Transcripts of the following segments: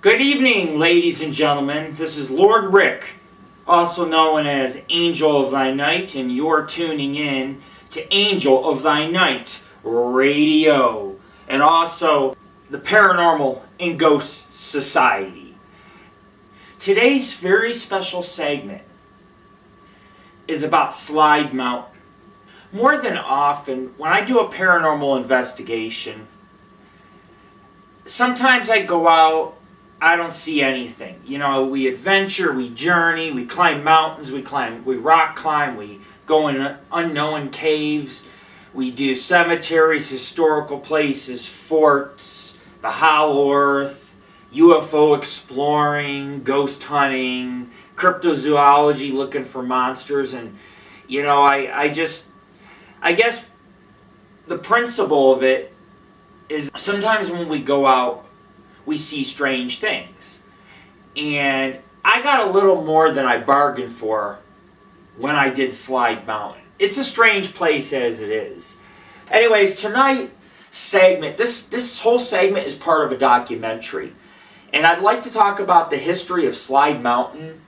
Good evening, ladies and gentlemen. This is Lord Rick, also known as Angel of Thy Night, and you're tuning in to Angel of Thy Night Radio, and also the Paranormal and Ghost Society. Today's very special segment is about Slide Mountain. More than often, when I do a paranormal investigation, sometimes I go out, I don't see anything. You know, we adventure, we journey, we climb mountains, we rock climb, we go in unknown caves, we do cemeteries, historical places, forts, the Hollow Earth, UFO exploring, ghost hunting, cryptozoology looking for monsters, and you know, I guess the principle of it is sometimes when we go out, we see strange things. And I got a little more than I bargained for when I did Slide Mountain. It's a strange place as it is. Anyways, tonight's segment, this whole segment is part of a documentary. And I'd like to talk about the history of Slide Mountain.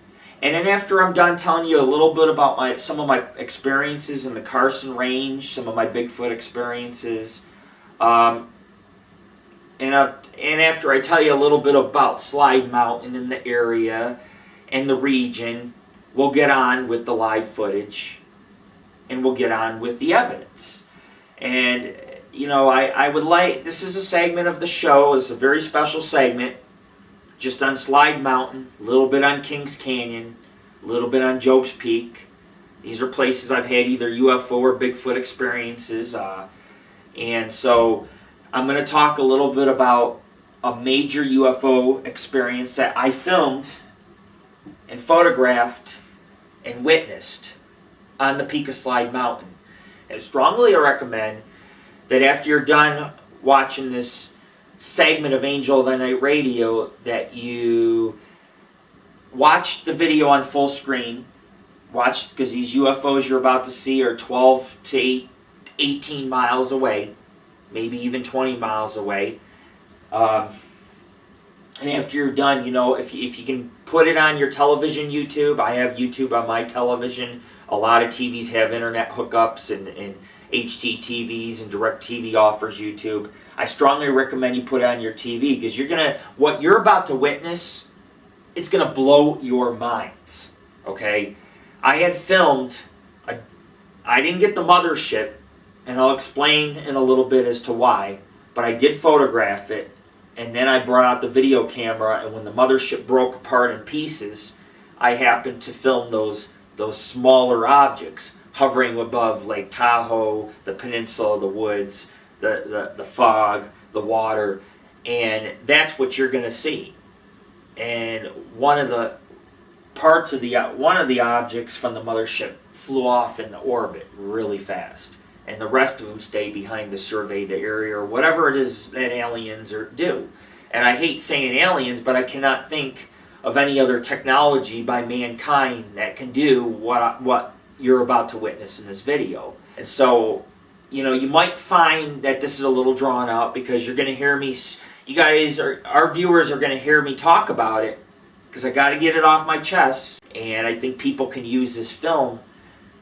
And then after I'm done telling you a little bit about some of my experiences in the Carson Range, some of my Bigfoot experiences, and after I tell you a little bit about Slide Mountain in the area and the region, we'll get on with the live footage and we'll get on with the evidence. And, you know, I would like, this is a segment of the show, it's a very special segment, just on Slide Mountain, a little bit on Kings Canyon, a little bit on Job's Peak. These are places I've had either UFO or Bigfoot experiences. And so I'm going to talk a little bit about a major UFO experience that I filmed and photographed and witnessed on the peak of Slide Mountain. And strongly I recommend that after you're done watching this segment of Angel of the Night Radio, that you watch the video on full screen. Watch, because these UFOs you're about to see are 12 to 18 miles away. Maybe even 20 miles away. And after you're done, you know, if you can put it on your television YouTube. I have YouTube on my television. A lot of TVs have internet hookups, and HDTVs and DirecTV offers YouTube. I strongly recommend you put it on your TV, because what you're about to witness, it's going to blow your minds. Okay? I had filmed, I didn't get the mothership, and I'll explain in a little bit as to why, but I did photograph it, and then I brought out the video camera, and when the mothership broke apart in pieces, I happened to film those smaller objects hovering above Lake Tahoe, the peninsula, the woods, the fog, the water, and that's what you're going to see. And one of the objects from the mothership flew off into orbit really fast. And the rest of them stay behind to survey the area or whatever it is that aliens do. And I hate saying aliens, but I cannot think of any other technology by mankind that can do what you're about to witness in this video. And so, you know, you might find that this is a little drawn out, because you're going to hear me, our viewers are going to hear me talk about it, because I got to get it off my chest. And I think people can use this film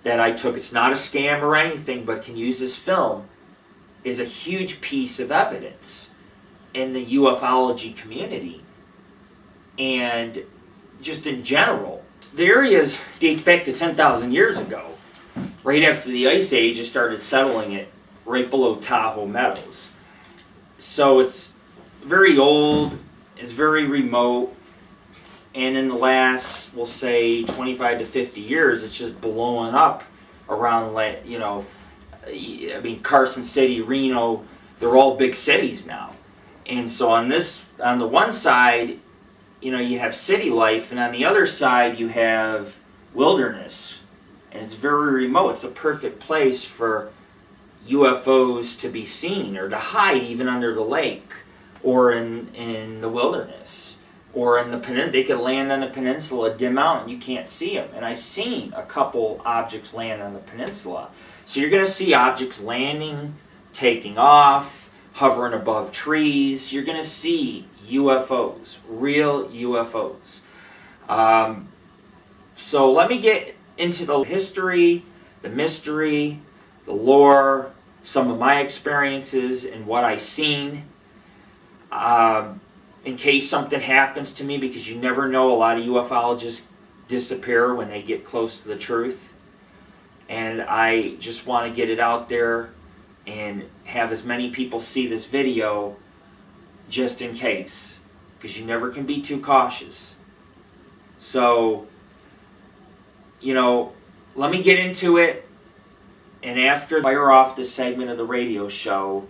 that I took, it's not a scam or anything, but can use this film, is a huge piece of evidence in the ufology community and just in general. The area dates back to 10,000 years ago. Right after the Ice Age, it started settling it right below Tahoe Meadows. So it's very old, it's very remote, and in the last, we'll say, 25 to 50 years, it's just blowing up around, you know, I mean, Carson City, Reno, they're all big cities now. And so on the one side, you know, you have city life, and on the other side, you have wilderness. And it's very remote. It's a perfect place for UFOs to be seen, or to hide even under the lake, or in the wilderness. Or in the peninsula, they could land on the peninsula, dim out, and you can't see them. And I've seen a couple objects land on the peninsula. So you're going to see objects landing, taking off, hovering above trees. You're going to see UFOs, real UFOs. So let me get into the history, the mystery, the lore, some of my experiences and what I've seen. In case something happens to me, because you never know, a lot of ufologists disappear when they get close to the truth. And I just want to get it out there and have as many people see this video just in case, because you never can be too cautious. So, let me get into it, and after I fire off this segment of the radio show,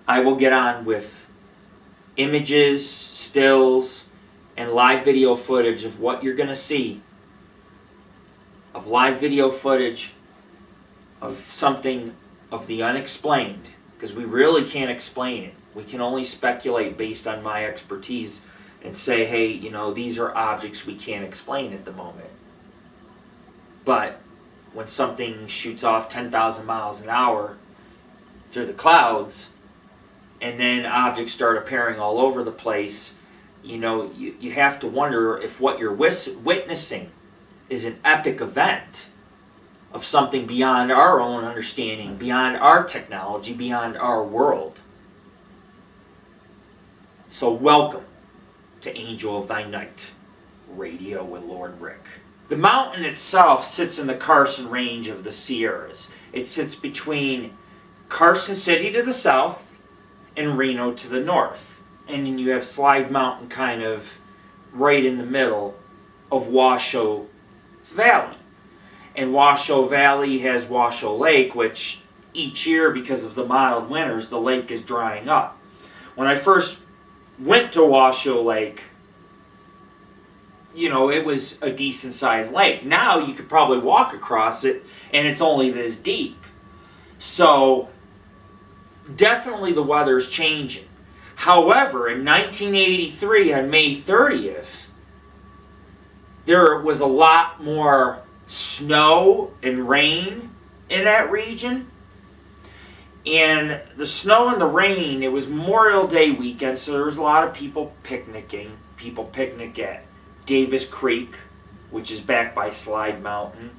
I will get on with images, stills, and live video footage of what you're going to see, of live video footage of something of the unexplained, because we really can't explain it. We can only speculate based on my expertise and say, hey, these are objects we can't explain at the moment. But when something shoots off 10,000 miles an hour through the clouds, and then objects start appearing all over the place, you have to wonder if what you're witnessing is an epic event of something beyond our own understanding, beyond our technology, beyond our world. So welcome to Angel of Thy Night Radio with Lord Rick. The mountain itself sits in the Carson Range of the Sierras. It sits between Carson City to the south and Reno to the north. And then you have Slide Mountain kind of right in the middle of Washoe Valley. And Washoe Valley has Washoe Lake, which each year, because of the mild winters, the lake is drying up. When I first went to Washoe Lake, it was a decent sized lake. Now you could probably walk across it and it's only this deep. So definitely the weather is changing. However, in 1983 on May 30th, there was a lot more snow and rain in that region. And the snow and the rain, it was Memorial Day weekend, so there was a lot of people picnicking. People picnic at Davis Creek, which is back by Slide Mountain.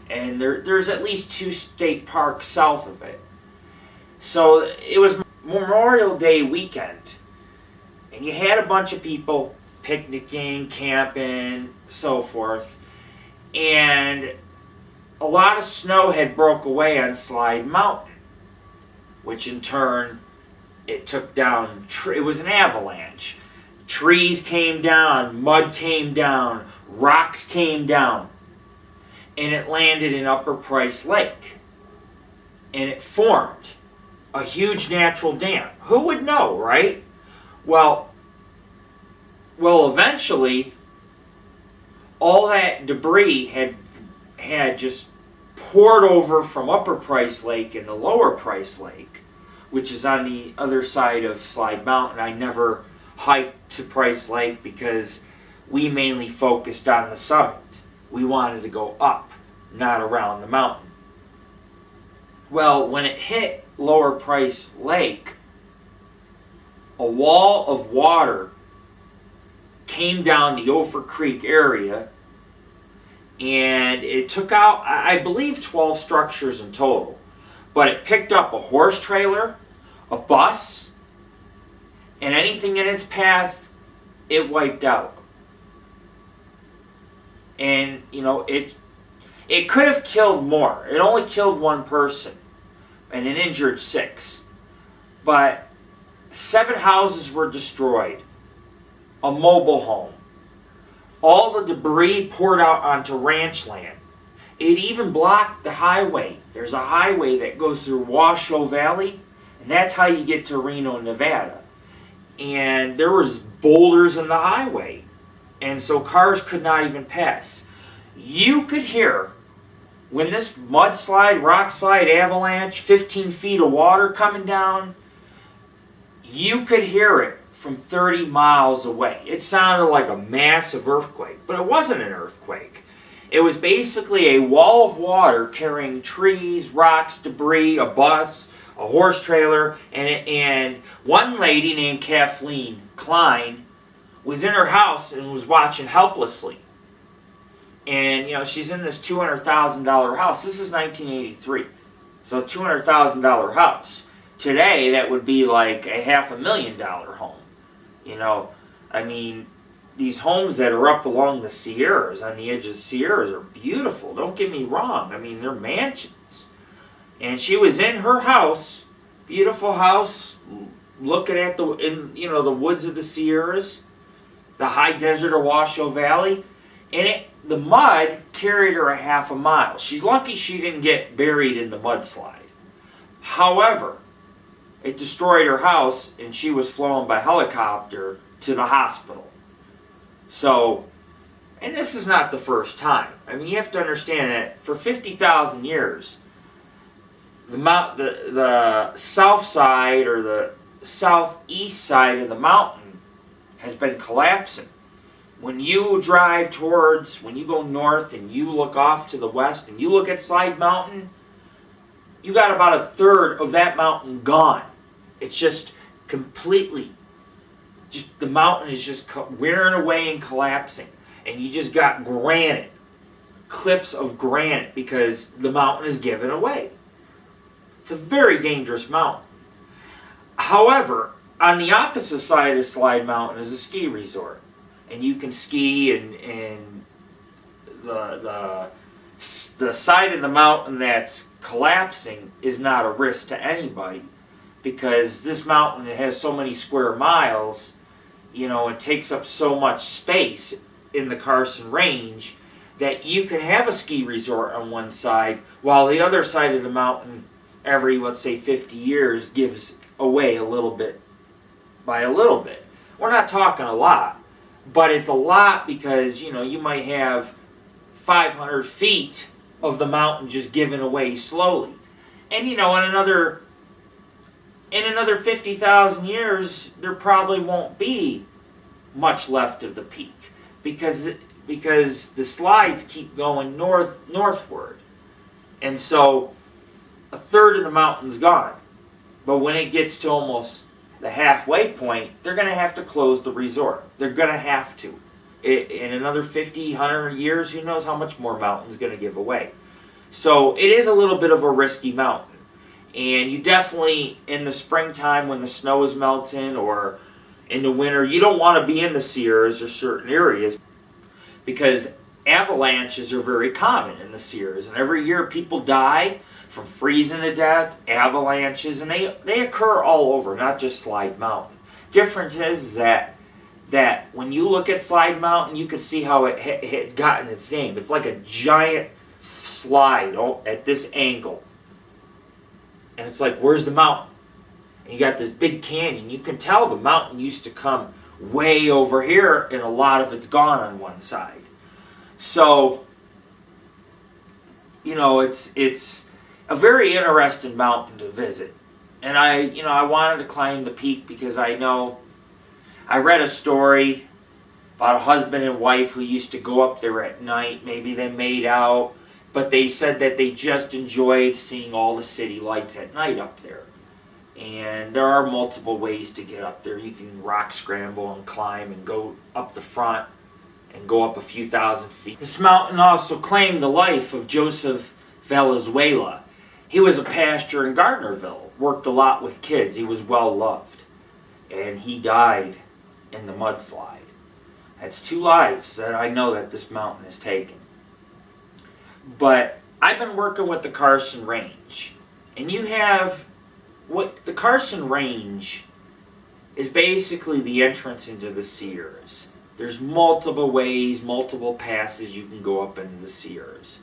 And there's at least 2 state parks south of it. So it was Memorial Day weekend. And you had a bunch of people picnicking, camping, so forth. And a lot of snow had broke away on Slide Mountain, which in turn, it took down, it was an avalanche. Trees came down, mud came down, rocks came down, and it landed in Upper Price Lake. And it formed a huge natural dam. Who would know, right? Well, eventually, all that debris had just poured over from Upper Price Lake and the Lower Price Lake, which is on the other side of Slide Mountain. I never hiked to Price Lake because we mainly focused on the summit. We wanted to go up, not around the mountain. Well, when it hit Lower Price Lake, a wall of water came down the Ophir Creek area, and it took out, I believe, 12 structures in total. But it picked up a horse trailer, a bus, and anything in its path, it wiped out. And, it could have killed more. It only killed 1 person, and it injured 6. But 7 houses were destroyed, a mobile home. All the debris poured out onto ranch land. It even blocked the highway. There's a highway that goes through Washoe Valley, and that's how you get to Reno, Nevada. And there was boulders in the highway, and so cars could not even pass. You could hear, when this mudslide, rock slide, avalanche, 15 feet of water coming down, you could hear it from 30 miles away. It sounded like a massive earthquake, but it wasn't an earthquake. It was basically a wall of water carrying trees, rocks, debris, a bus, a horse trailer, and one lady named Kathleen Klein was in her house and was watching helplessly. And, she's in this $200,000 house. This is 1983. So $200,000 house. Today, that would be like a $500,000 home. These homes that are up along the Sierras, on the edge of the Sierras, are beautiful. Don't get me wrong. They're mansions. And she was in her house, beautiful house, looking at the woods of the Sierras, the high desert of Washoe Valley, and the mud carried her a half a mile. She's lucky she didn't get buried in the mudslide. However, it destroyed her house, and she was flown by helicopter to the hospital. So, and this is not the first time. You have to understand that for 50,000 years, the south side or the southeast side of the mountain has been collapsing. When you go north and you look off to the west and you look at Slide Mountain, you got about a third of that mountain gone. It's just completely, the mountain is just wearing away and collapsing. And you just got granite, cliffs of granite, because the mountain is given away. It's a very dangerous mountain. However, on the opposite side of Slide Mountain is a ski resort. And you can ski, and the side of the mountain that's collapsing is not a risk to anybody, because this mountain has so many square miles, it takes up so much space in the Carson Range that you can have a ski resort on one side, while the other side of the mountain, every, let's say, 50 years, gives away a little bit by a little bit. We're not talking a lot, but it's a lot because, you might have 500 feet of the mountain just given away slowly. And, in another 50,000 years, there probably won't be much left of the peak, because the slides keep going northward. And so a third of the mountain's gone. But when it gets to almost the halfway point, they're going to have to close the resort. They're going to have to. In another 50, 100 years, who knows how much more mountain's going to give away. So it is a little bit of a risky mountain. And you definitely, in the springtime when the snow is melting, or in the winter, you don't want to be in the Sierras or certain areas, because avalanches are very common in the Sierras. And every year people die from freezing to death, avalanches, and they occur all over, not just Slide Mountain. Difference is that when you look at Slide Mountain, you can see how it had gotten its name. It's like a giant slide at this angle. And it's like, where's the mountain? And you got this big canyon. You can tell the mountain used to come way over here, and a lot of it's gone on one side. So, it's a very interesting mountain to visit. And I wanted to climb the peak because I read a story about a husband and wife who used to go up there at night. Maybe they made out, but they said that they just enjoyed seeing all the city lights at night up there. And there are multiple ways to get up there. You can rock scramble and climb and go up the front and go up a few thousand feet. This mountain also claimed the life of Joseph Valenzuela. He was a pastor in Gardnerville, worked a lot with kids. He was well loved. And he died in the mudslide. That's 2 lives that I know that this mountain has taken. But I've been working with the Carson Range. And you have what the Carson Range is basically the entrance into the Sierras. There's multiple ways, multiple passes you can go up into the Sierras.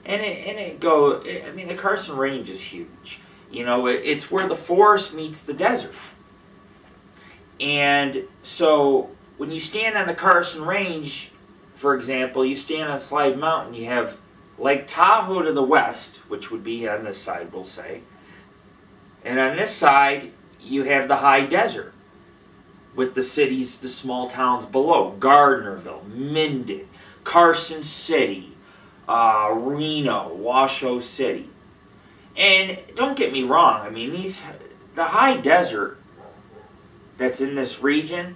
The Carson Range is huge. It's where the forest meets the desert. And so when you stand on the Carson Range, for example, you stand on Slide Mountain, you have Lake Tahoe to the west, which would be on this side, we'll say. And on this side, you have the high desert with the cities, the small towns below. Gardnerville, Minden, Carson City, Reno, Washoe City. And don't get me wrong, I mean, the high desert that's in this region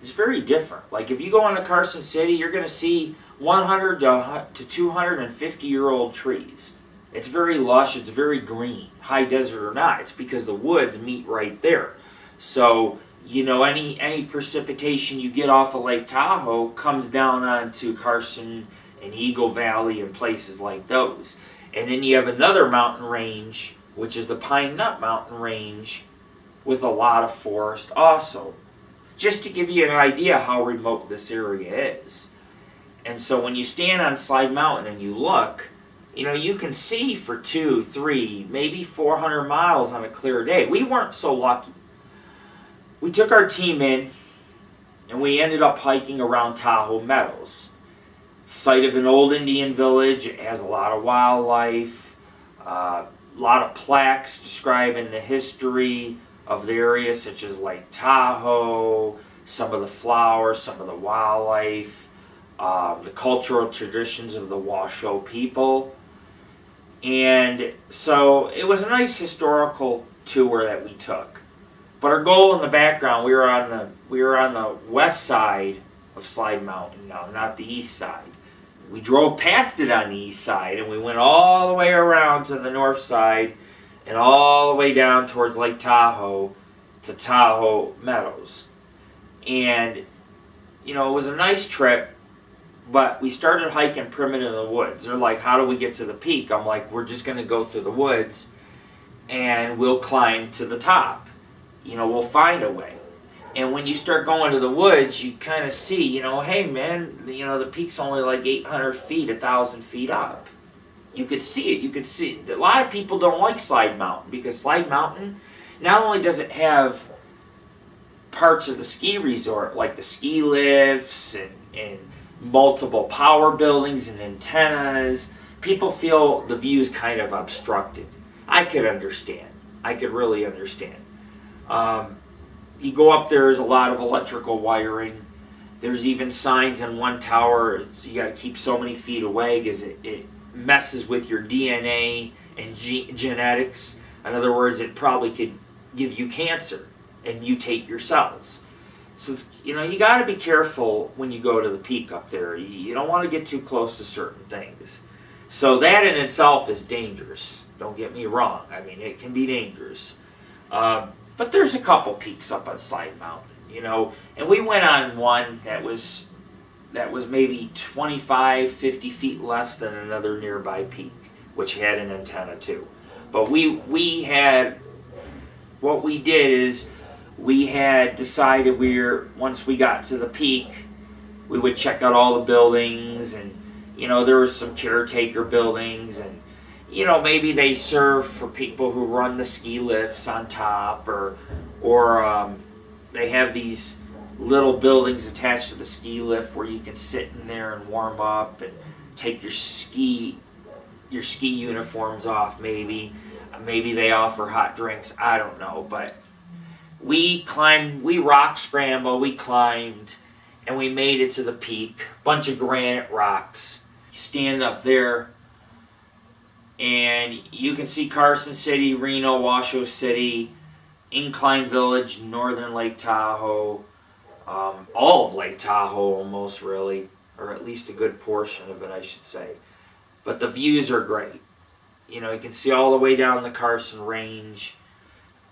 is very different. Like if you go into Carson City, you're going to see 100 to 250-year-old trees. It's very lush, it's very green, high desert or not. It's because the woods meet right there. So, any precipitation you get off of Lake Tahoe comes down onto Carson and Eagle Valley and places like those. And then you have another mountain range, which is the Pine Nut Mountain Range, with a lot of forest also. Just to give you an idea how remote this area is. And so when you stand on Slide Mountain and you look, you can see for 2, 3, maybe 400 miles on a clear day. We weren't so lucky. We took our team in and we ended up hiking around Tahoe Meadows. Site of an old Indian village. It has a lot of wildlife, a lot of plaques describing the history of the area, such as Lake Tahoe, some of the flowers, some of the wildlife, the cultural traditions of the Washoe people. And so it was a nice historical tour that we took. But our goal in the background, we were on the west side of Slide Mountain now, not the east side. We drove past it on the east side and we went all the way around to the north side and all the way down towards Lake Tahoe to Tahoe Meadows. And, it was a nice trip, but we started hiking primitive in the woods. They're like, how do we get to the peak? I'm like, we're just going to go through the woods and we'll climb to the top. We'll find a way. And when you start going to the woods, you kind of see, hey man, the peak's only like 800 feet, 1,000 feet up. You could see it. You could see it. A lot of people don't like Slide Mountain because Slide Mountain, not only does it have parts of the ski resort, like the ski lifts and multiple power buildings and antennas, people feel the view's kind of obstructed. I could understand. I could really understand. You go up there, there's a lot of electrical wiring. There's even signs in one tower. You got to keep so many feet away because it messes with your DNA and genetics. In other words, it probably could give you cancer and mutate your cells. So, you got to be careful when you go to the peak up there. You don't want to get too close to certain things. So that in itself is dangerous. Don't get me wrong. I mean, it can be dangerous. But there's a couple peaks up on Slide Mountain, and we went on one that was maybe 25, 50 feet less than another nearby peak, which had an antenna too. But we had, what we did is we had decided once we got to the peak, we would check out all the buildings, and there was some caretaker buildings, and maybe they serve for people who run the ski lifts on top, or they have these little buildings attached to the ski lift where you can sit in there and warm up and take your ski uniforms off. Maybe they offer hot drinks. I don't know, but we climbed, we rock scrambled, we climbed, and we made it to the peak. Bunch of granite rocks. You stand up there, and you can see Carson City, Reno, Washoe City, Incline Village, northern Lake Tahoe, all of Lake Tahoe almost really, or at least a good portion of it, I should say. But the views are great. You can see all the way down the Carson Range,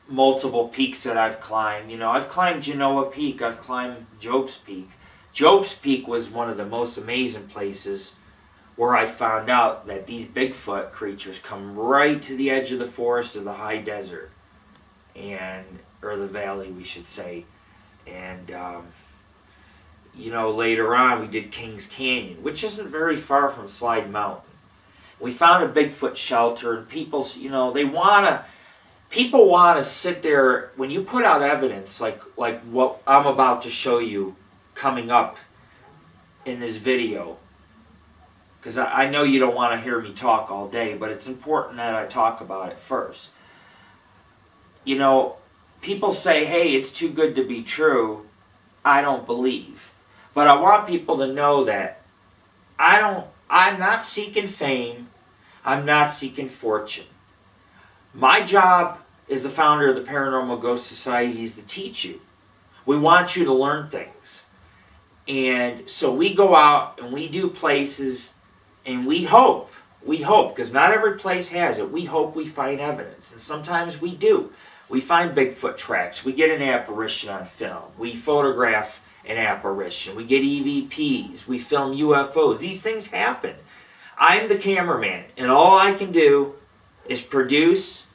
multiple peaks that I've climbed. I've climbed Genoa Peak, I've climbed Job's Peak. Job's Peak was one of the most amazing places where I found out that these Bigfoot creatures come right to the edge of the forest of the high desert, or the valley, we should say. And, later on we did Kings Canyon, which isn't very far from Slide Mountain. We found a Bigfoot shelter, and people want to sit there. When you put out evidence like what I'm about to show you coming up in this video, because I know you don't want to hear me talk all day, but it's important that I talk about it first. People say, hey, it's too good to be true. I don't believe. But I want people to know that I'm not seeking fame. I'm not seeking fortune. My job as the founder of the Paranormal Ghost Society is to teach you. We want you to learn things. And so we go out and we do places, and we hope, because not every place has it, we hope we find evidence. And sometimes we do. We find Bigfoot tracks. We get an apparition on film. We photograph an apparition. We get EVPs. We film UFOs. These things happen. I'm the cameraman, and all I can do is produce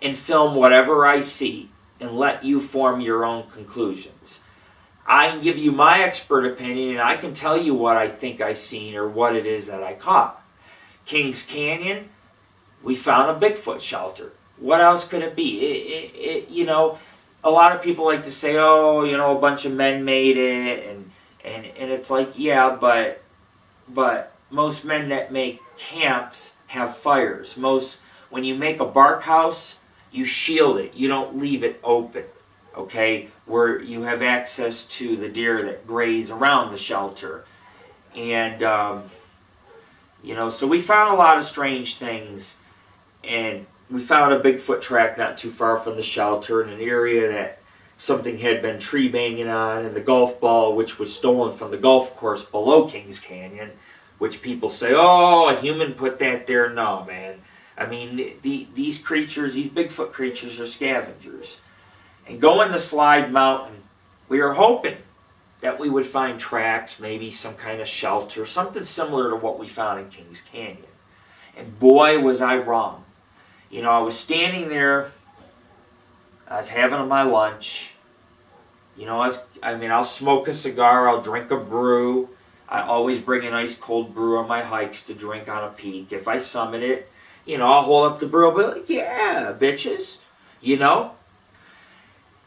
and film whatever I see and let you form your own conclusions. I can give you my expert opinion, and I can tell you what I think I seen or what it is that I caught. Kings Canyon, we found a Bigfoot shelter. What else could it be? You know, a lot of people like to say, oh, you know, a bunch of men made it, and it's like, yeah, but most men that make camps have fires. When you make a bark house, you shield it. You don't leave it open, okay, where you have access to the deer that graze around the shelter. And, you know, so we found a lot of strange things, and we found a Bigfoot track not too far from the shelter in an area that something had been tree banging on, and the golf ball, which was stolen from the golf course below Kings Canyon, which people say, oh, a human put that there. No, man. I mean, these creatures, these Bigfoot creatures are scavengers. And going to Slide Mountain, we were hoping that we would find tracks, maybe some kind of shelter, something similar to what we found in Kings Canyon. And boy, was I wrong. You know, I was standing there, I was having my lunch. You know, I'll smoke a cigar, I'll drink a brew. I always bring an ice cold brew on my hikes to drink on a peak. If I summit it, you know, I'll hold up the brew and be like, yeah, bitches, you know.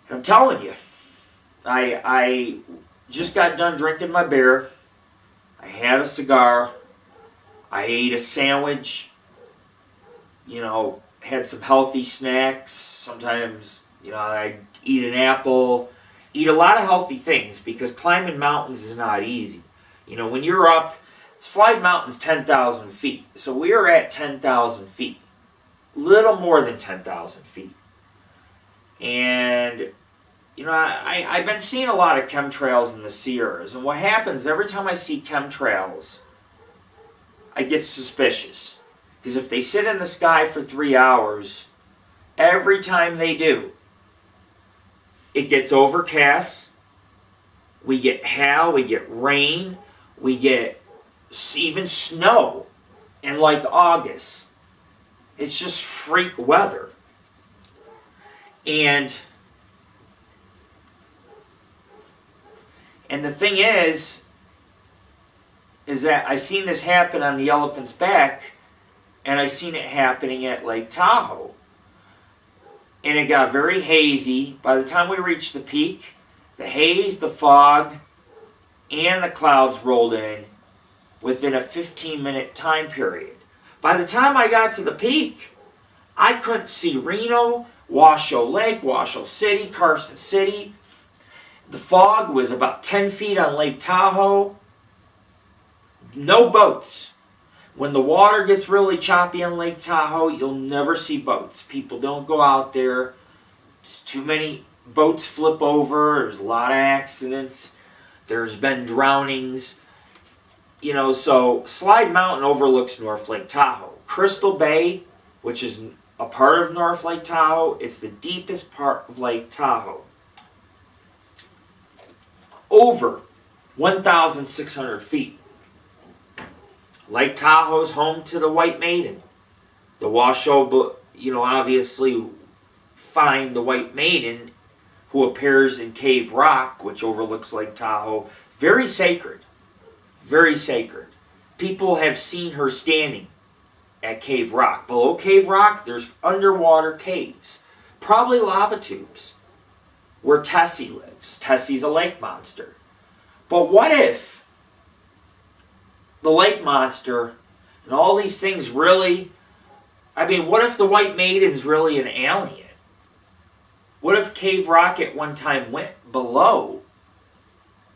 And I'm telling you, I just got done drinking my beer. I had a cigar. I ate a sandwich, you know, had some healthy snacks. Sometimes, you know, I eat an apple, eat a lot of healthy things, because climbing mountains is not easy. You know, when you're up, Slide Mountain's 10,000 feet. So we are at 10,000 feet. Little more than 10,000 feet. And, you know, I've been seeing a lot of chemtrails in the Sierras. And what happens, every time I see chemtrails, I get suspicious. Because if they sit in the sky for 3 hours, every time they do, it gets overcast. We get hail, we get rain, we get even snow in like August. It's just freak weather. And the thing is that I've seen this happen on the Elephant's Back, and I've seen it happening at Lake Tahoe. And it got very hazy. By the time we reached the peak, the haze, the fog, and the clouds rolled in within a 15-minute time period. By the time I got to the peak, I couldn't see Reno, Washoe Lake, Washoe City, Carson City. The fog was about 10 feet on Lake Tahoe. No boats. When the water gets really choppy on Lake Tahoe, you'll never see boats. People don't go out there. There's too many boats flip over. There's a lot of accidents. There's been drownings. You know, so Slide Mountain overlooks North Lake Tahoe. Crystal Bay, which is a part of North Lake Tahoe, it's the deepest part of Lake Tahoe. Over 1,600 feet. Lake Tahoe's home to the White Maiden. The Washoe, you know, obviously find the White Maiden, who appears in Cave Rock, which overlooks Lake Tahoe. Very sacred. Very sacred. People have seen her standing at Cave Rock. Below Cave Rock, there's underwater caves. Probably lava tubes. Where Tessie lives. Tessie's a lake monster. But what if the lake monster and all these things really... I mean, what if the White Maiden's really an alien? What if Cave Rock at one time went below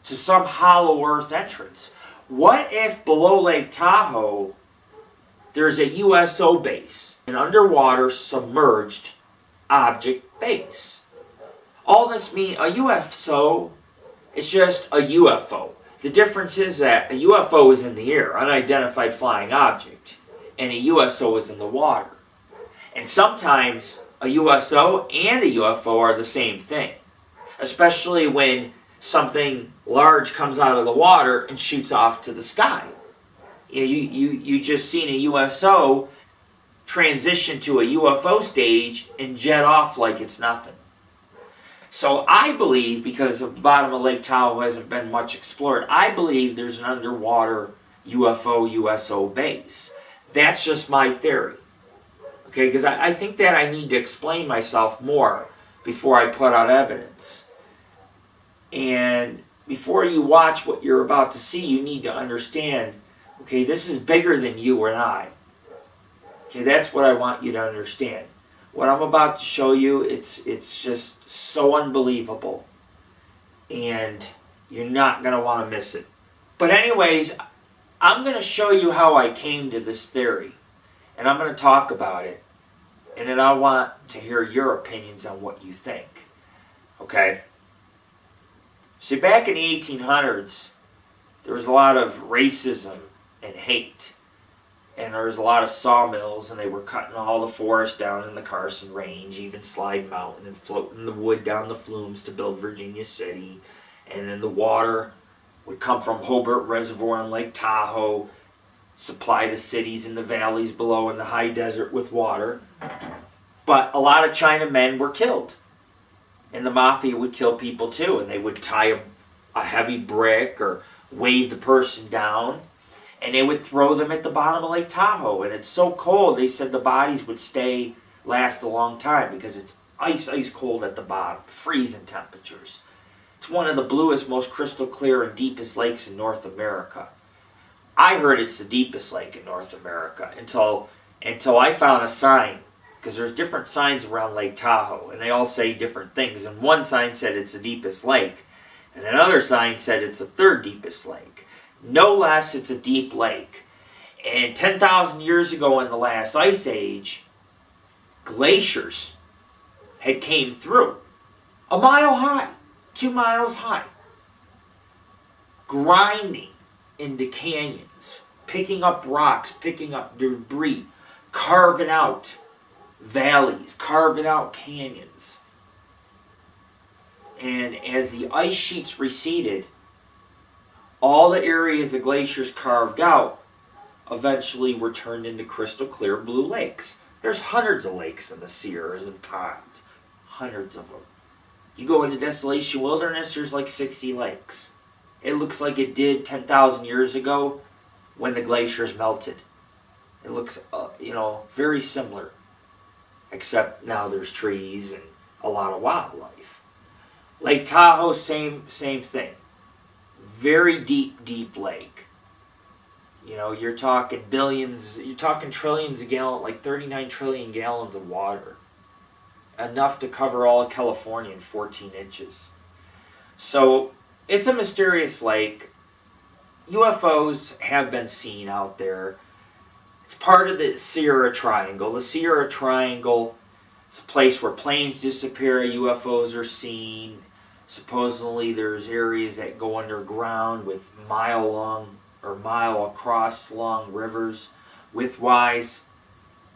to some hollow earth entrance? What if below Lake Tahoe there's a USO base, an underwater submerged object base. All this means, a UFO, it's just a UFO. The difference is that a UFO is in the air, unidentified flying object, and a USO is in the water. And sometimes a USO and a UFO are the same thing, especially when something large comes out of the water and shoots off to the sky. You just seen a USO transition to a UFO stage and jet off like it's nothing. So I believe, because the bottom of Lake Tahoe hasn't been much explored, I believe there's an underwater UFO USO base. That's just my theory. Okay, because I think that I need to explain myself more before I put out evidence. And before you watch what you're about to see, you need to understand, okay, this is bigger than you and I. Okay, that's what I want you to understand. What I'm about to show you, it's just so unbelievable. And you're not going to want to miss it. But anyways, I'm going to show you how I came to this theory. And I'm going to talk about it. And then I want to hear your opinions on what you think. Okay? See, back in the 1800s, there was a lot of racism and hate. And there was a lot of sawmills, and they were cutting all the forest down in the Carson Range, even Slide Mountain, and floating the wood down the flumes to build Virginia City. And then the water would come from Hobart Reservoir and Lake Tahoe, supply the cities and the valleys below in the high desert with water. But a lot of Chinamen were killed. And the mafia would kill people too, and they would tie a heavy brick or weight the person down, and they would throw them at the bottom of Lake Tahoe. And it's so cold, they said the bodies would last a long time because it's ice cold at the bottom, freezing temperatures. It's one of the bluest, most crystal clear, and deepest lakes in North America. I heard it's the deepest lake in North America until I found a sign, because there's different signs around Lake Tahoe, and they all say different things. And one sign said it's the deepest lake, and another sign said it's the third deepest lake. No less, it's a deep lake. And 10,000 years ago in the last ice age, glaciers had came through. 1 mile high, 2 miles high. Grinding into canyons, picking up rocks, picking up debris, carving out valleys, carving out canyons. And as the ice sheets receded, all the areas the glaciers carved out eventually were turned into crystal clear blue lakes. There's hundreds of lakes in the Sierras and ponds. Hundreds of them. You go into Desolation Wilderness, there's like 60 lakes. It looks like it did 10,000 years ago when the glaciers melted. It looks, very similar. Except now there's trees and a lot of wildlife. Lake Tahoe, same thing. Very deep lake. You're talking billions, you're talking trillions of gallons, like 39 trillion gallons of water. Enough to cover all of California in 14 inches. So, it's a mysterious lake. UFOs have been seen out there. It's part of the Sierra Triangle. The Sierra Triangle is a place where planes disappear, UFOs are seen. Supposedly there's areas that go underground with mile across long rivers. Widthwise,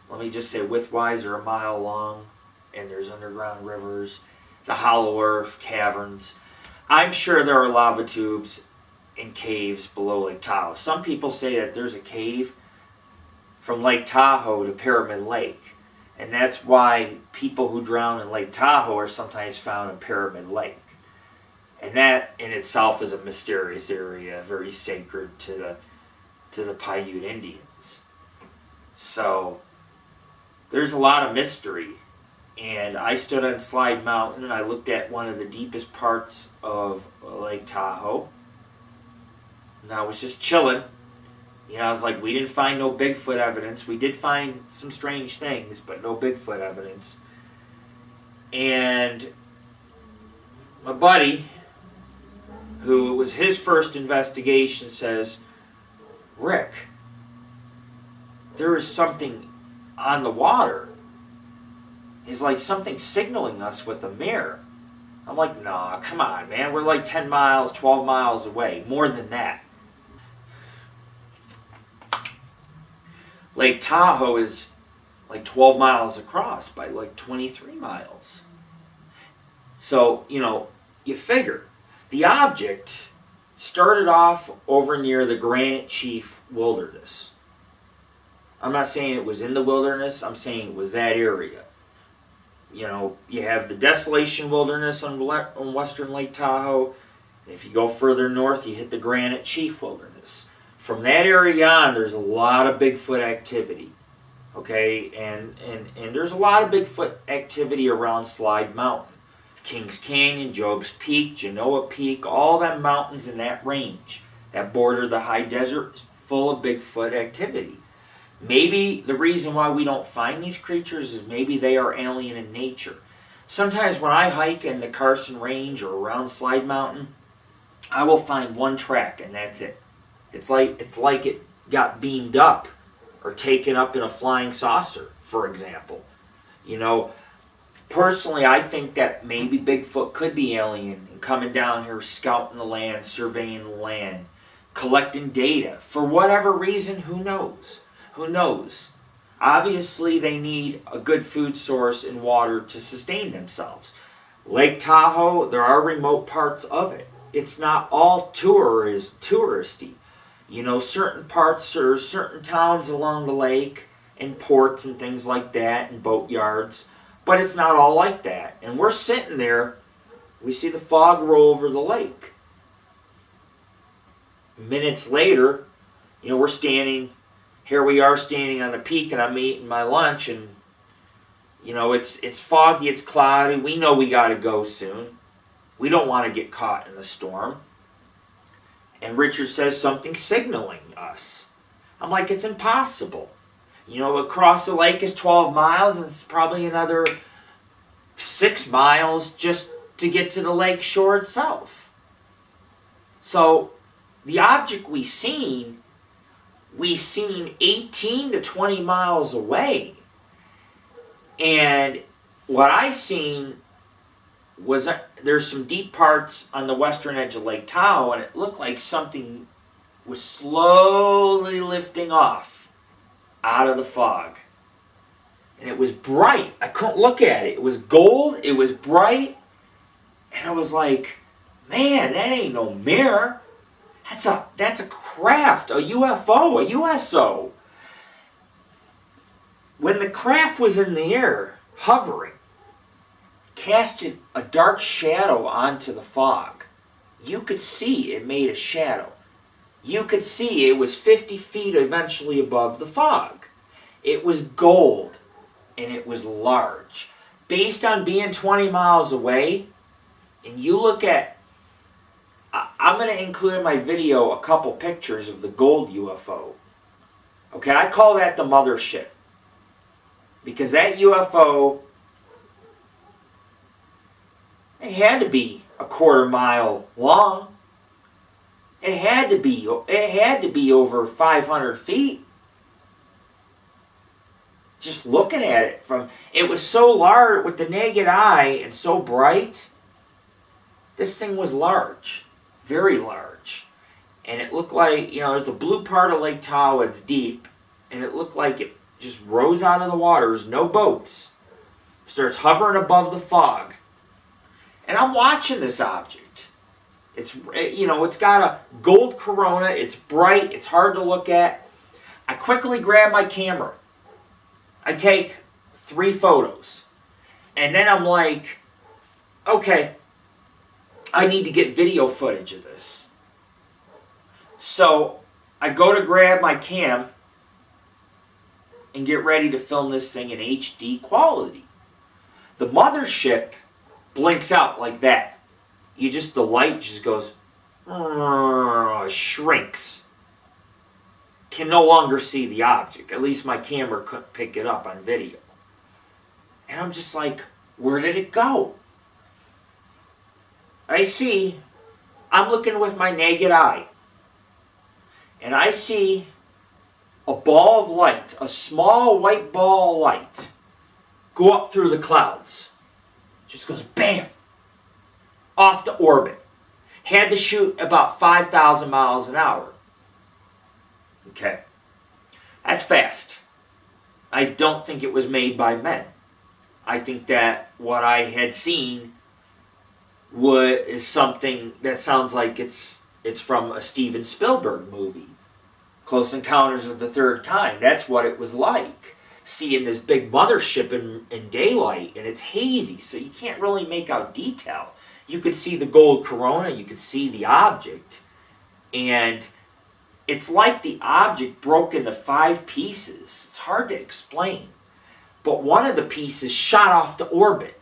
let me just say widthwise are 1 mile long, and there's underground rivers, the hollow earth caverns. I'm sure there are lava tubes and caves below Lake Tahoe. Some people say that there's a cave from Lake Tahoe to Pyramid Lake, and that's why people who drown in Lake Tahoe are sometimes found in Pyramid Lake. And that in itself is a mysterious area, very sacred to the Paiute Indians. So there's a lot of mystery. And I stood on Slide Mountain and I looked at one of the deepest parts of Lake Tahoe. And I was just chilling. I was like, we didn't find no Bigfoot evidence. We did find some strange things, but no Bigfoot evidence. And my buddy, who it was his first investigation, says, Rick, there is something on the water. It's like something signaling us with a mirror. I'm like, nah, come on, man. We're like 10 miles, 12 miles away. More than that. Lake Tahoe is like 12 miles across by like 23 miles. So, you figure. The object started off over near the Granite Chief Wilderness. I'm not saying it was in the wilderness. I'm saying it was that area. You have the Desolation Wilderness on western Lake Tahoe. And if you go further north, you hit the Granite Chief Wilderness. From that area on, there's a lot of Bigfoot activity. Okay, and there's a lot of Bigfoot activity around Slide Mountain. Kings Canyon, Job's Peak, Genoa Peak, all them mountains in that range that border the high desert is full of Bigfoot activity. Maybe the reason why we don't find these creatures is maybe they are alien in nature. Sometimes when I hike in the Carson Range or around Slide Mountain, I will find one track and that's it. It's like it got beamed up or taken up in a flying saucer, for example. Personally, I think that maybe Bigfoot could be alien and coming down here scouting the land, surveying the land, collecting data. For whatever reason, who knows? Who knows? Obviously, they need a good food source and water to sustain themselves. Lake Tahoe, there are remote parts of it. It's not all touristy. Certain parts or certain towns along the lake and ports and things like that and boat yards. But it's not all like that. And we're sitting there, we see the fog roll over the lake. Minutes later, here we are standing on the peak and I'm eating my lunch and, it's foggy, it's cloudy, we know we gotta go soon. We don't want to get caught in the storm. And Richard says something signaling us. I'm like, it's impossible. Across the lake is 12 miles and it's probably another 6 miles just to get to the lake shore itself. So the object we seen 18 to 20 miles away. And what I seen was there's some deep parts on the western edge of Lake Tahoe and it looked like something was slowly lifting off out of the fog. And it was bright. I couldn't look at it. It was gold. It was bright. And I was like, man, that ain't no mirror. That's a craft, a UFO, a USO. When the craft was in the air, hovering, casted a dark shadow onto the fog. You could see it made a shadow. You could see it was 50 feet eventually above the fog. It was gold, and it was large. Based on being 20 miles away, and you look at, I'm going to include in my video a couple pictures of the gold UFO. Okay, I call that the mothership. Because that UFO, it had to be a 1/4 mile long. It had to be over 500 feet. Just looking at it it was so large with the naked eye and so bright. This thing was large, very large. And it looked like, there's a blue part of Lake Tahoe, it's deep, and it looked like it just rose out of the waters, no boats. Starts hovering above the fog. And I'm watching this object. It's got a gold corona, it's bright, it's hard to look at. I quickly grab my camera. I take 3 photos. And then I'm like, okay, I need to get video footage of this. So I go to grab my cam and get ready to film this thing in HD quality. The mothership blinks out like that. The light just goes, shrinks. Can no longer see the object. At least my camera couldn't pick it up on video. And I'm just like, where did it go? I'm looking with my naked eye. And I see a ball of light, a small white ball of light, go up through the clouds. Just goes bam, off to orbit. Had to shoot about 5,000 miles an hour. Okay. That's fast. I don't think it was made by men. I think that what I had seen is something that sounds like it's from a Steven Spielberg movie. Close Encounters of the Third Kind. That's what it was like. Seeing this big mothership in daylight, and it's hazy, so you can't really make out detail. You could see the gold corona, you could see the object, and it's like the object broke into 5 pieces. It's hard to explain. But one of the pieces shot off to orbit.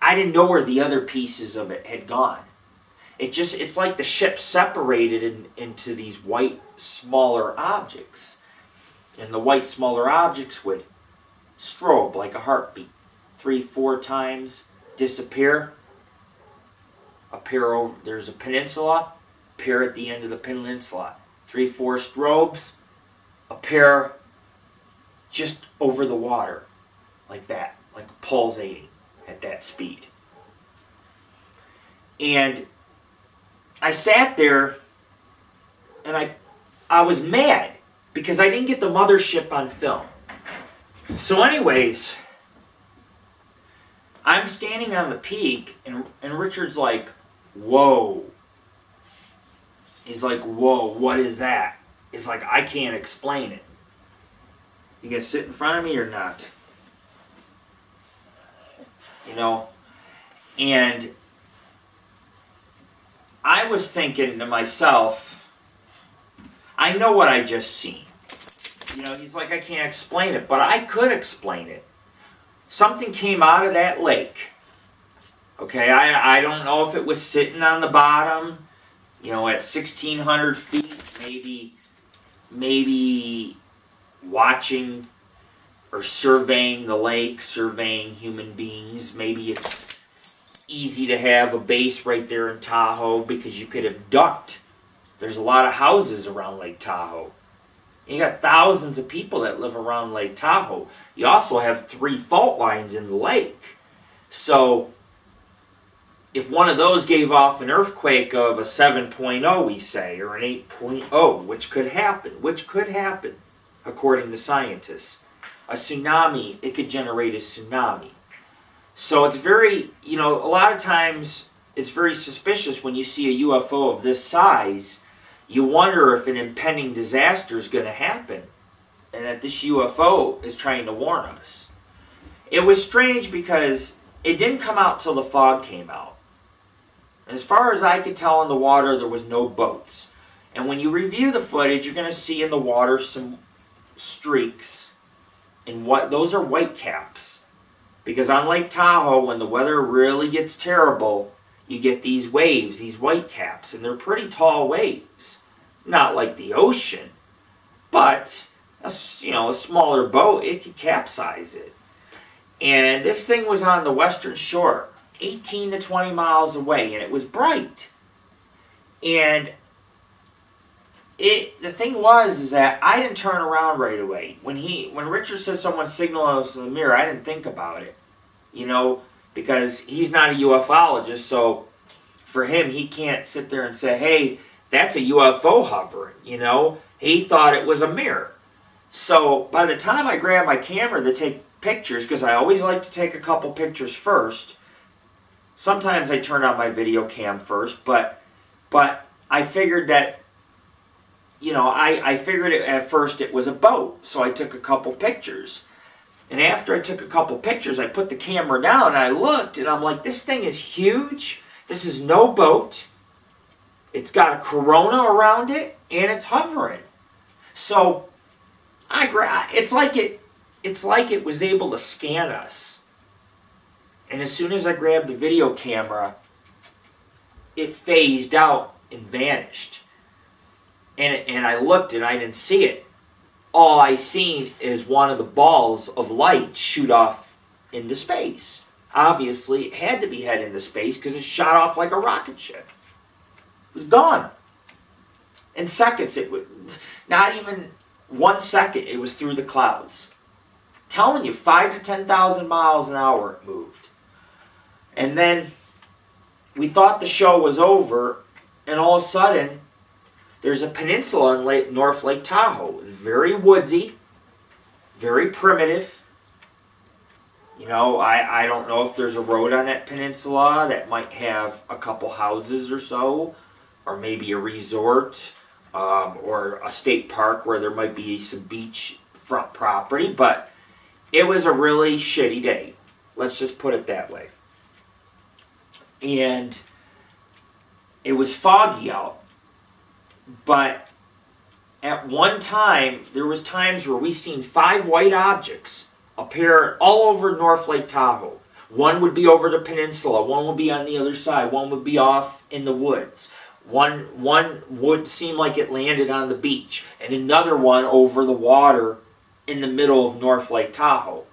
I didn't know where the other pieces of it had gone. It's like the ship separated into these white, smaller objects. And the white, smaller objects would strobe like a heartbeat. 3-4 times, disappear. Appear over, there's a peninsula, appear at the end of the peninsula. 3-4 strobes, appear just over the water. Like that, like pulsating at that speed. And I sat there and I was mad because I didn't get the mothership on film. So anyways, I'm standing on the peak and Richard's like, whoa. He's like, whoa, what is that? He's like, I can't explain it. You gonna sit in front of me or not? You know? And I was thinking to myself, I know what I just seen. You know, he's like, I can't explain it, but I could explain it. Something came out of that lake. Okay, I don't know if it was sitting on the bottom, you know, at 1,600 feet, maybe watching or surveying the lake, surveying human beings. Maybe it's easy to have a base right there in Tahoe because you could abduct. There's a lot of houses around Lake Tahoe. You got thousands of people that live around Lake Tahoe. You also have 3 fault lines in the lake. So if one of those gave off an earthquake of a 7.0, we say, or an 8.0, which could happen, according to scientists. A tsunami, it could generate a tsunami. So it's very, you know, a lot of times it's very suspicious when you see a UFO of this size. You wonder if an impending disaster is going to happen and that this UFO is trying to warn us. It was strange because it didn't come out till the fog came out. As far as I could tell in the water, there was no boats. And when you review the footage, you're going to see in the water some streaks. And those are white caps. Because on Lake Tahoe, when the weather really gets terrible, you get these waves, these white caps, and they're pretty tall waves. Not like the ocean, but a smaller boat, it could capsize it. And this thing was on the western shore, 18 to 20 miles away, and it was bright. And the thing was that I didn't turn around right away. When Richard said someone signaled us in the mirror, I didn't think about it. You know, because he's not a ufologist, so for him, he can't sit there and say, hey, that's a UFO hovering, you know. He thought it was a mirror. So by the time I grabbed my camera to take pictures, because I always like to take a couple pictures first, sometimes I turn on my video cam first, but I figured that, you know, I figured at first it was a boat, so I took a couple pictures. And after I took a couple pictures, I put the camera down and I looked and I'm like, this thing is huge. This is no boat. It's got a corona around it and it's hovering. So it's like it was able to scan us. And as soon as I grabbed the video camera, it phased out and vanished. And I looked and I didn't see it. All I seen is one of the balls of light shoot off into space. Obviously, it had to be heading into space because it shot off like a rocket ship. It was gone. In seconds, it would not even 1 second, it was through the clouds. Telling you, 5 to 10,000 miles an hour it moved. And then we thought the show was over, and all of a sudden, there's a peninsula in North Lake Tahoe. It's very woodsy, very primitive. You know, I don't know if there's a road on that peninsula that might have a couple houses or so, or maybe a resort, or a state park where there might be some beachfront property, but it was a really shitty day. Let's just put it that way. And it was foggy out, but at one time, there was times where we seen 5 white objects appear all over North Lake Tahoe. One would be over the peninsula, one would be on the other side, one would be off in the woods. One would seem like it landed on the beach, and another one over the water in the middle of North Lake Tahoe.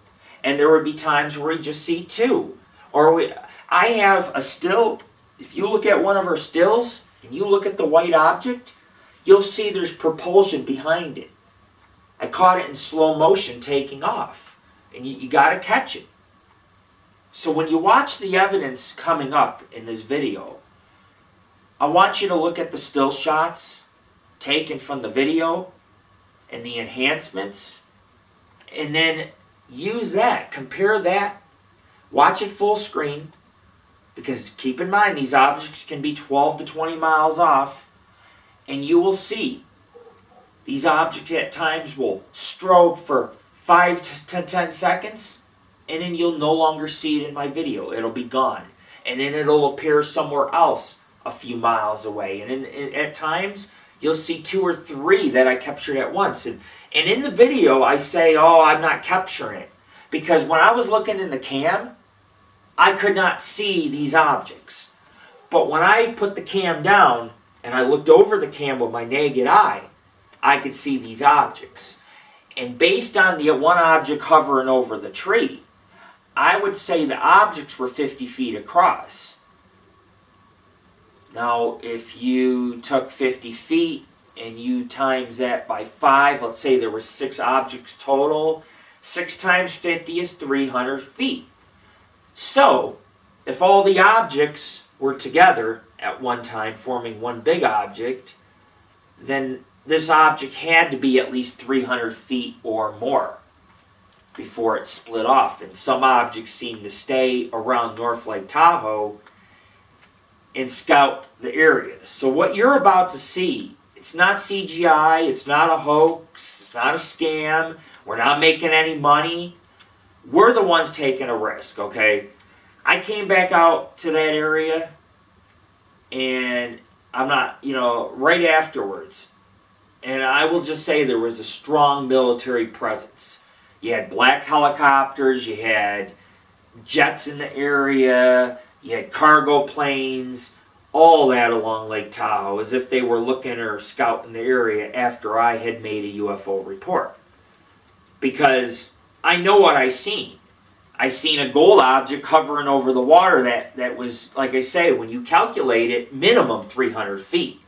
And there would be times where we just see 2. I have a still, if you look at one of our stills, and you look at the white object, you'll see there's propulsion behind it. I caught it in slow motion taking off. And you got to catch it. So when you watch the evidence coming up in this video, I want you to look at the still shots taken from the video and the enhancements, and then use that, compare that, watch it full screen, because keep in mind these objects can be 12 to 20 miles off, and you will see these objects at times will strobe for 5 to 10 seconds, and then you'll no longer see it in my video. It'll be gone. And then it'll appear somewhere else a few miles away. And at times, you'll see 2 or 3 that I captured at once. And in the video, I say, oh, I'm not capturing it. Because when I was looking in the cam, I could not see these objects. But when I put the cam down, and I looked over the cam with my naked eye, I could see these objects. And based on the one object hovering over the tree, I would say the objects were 50 feet across. Now, if you took 50 feet and you times that by 5, let's say there were 6 objects total, 6 times 50 is 300 feet. So, if all the objects were together at one time forming one big object, then this object had to be at least 300 feet or more before it split off. And some objects seem to stay around North Lake Tahoe and scout the area. So what you're about to see, it's not CGI, it's not a hoax, it's not a scam, we're not making any money. We're the ones taking a risk, okay? I came back out to that area, and I'm not, right afterwards, and I will just say there was a strong military presence. You had black helicopters, you had jets in the area, you had cargo planes, all that along Lake Tahoe, as if they were looking or scouting the area after I had made a UFO report. Because I know what I seen. I seen a gold object hovering over the water that was, like I say, when you calculate it, minimum 300 feet.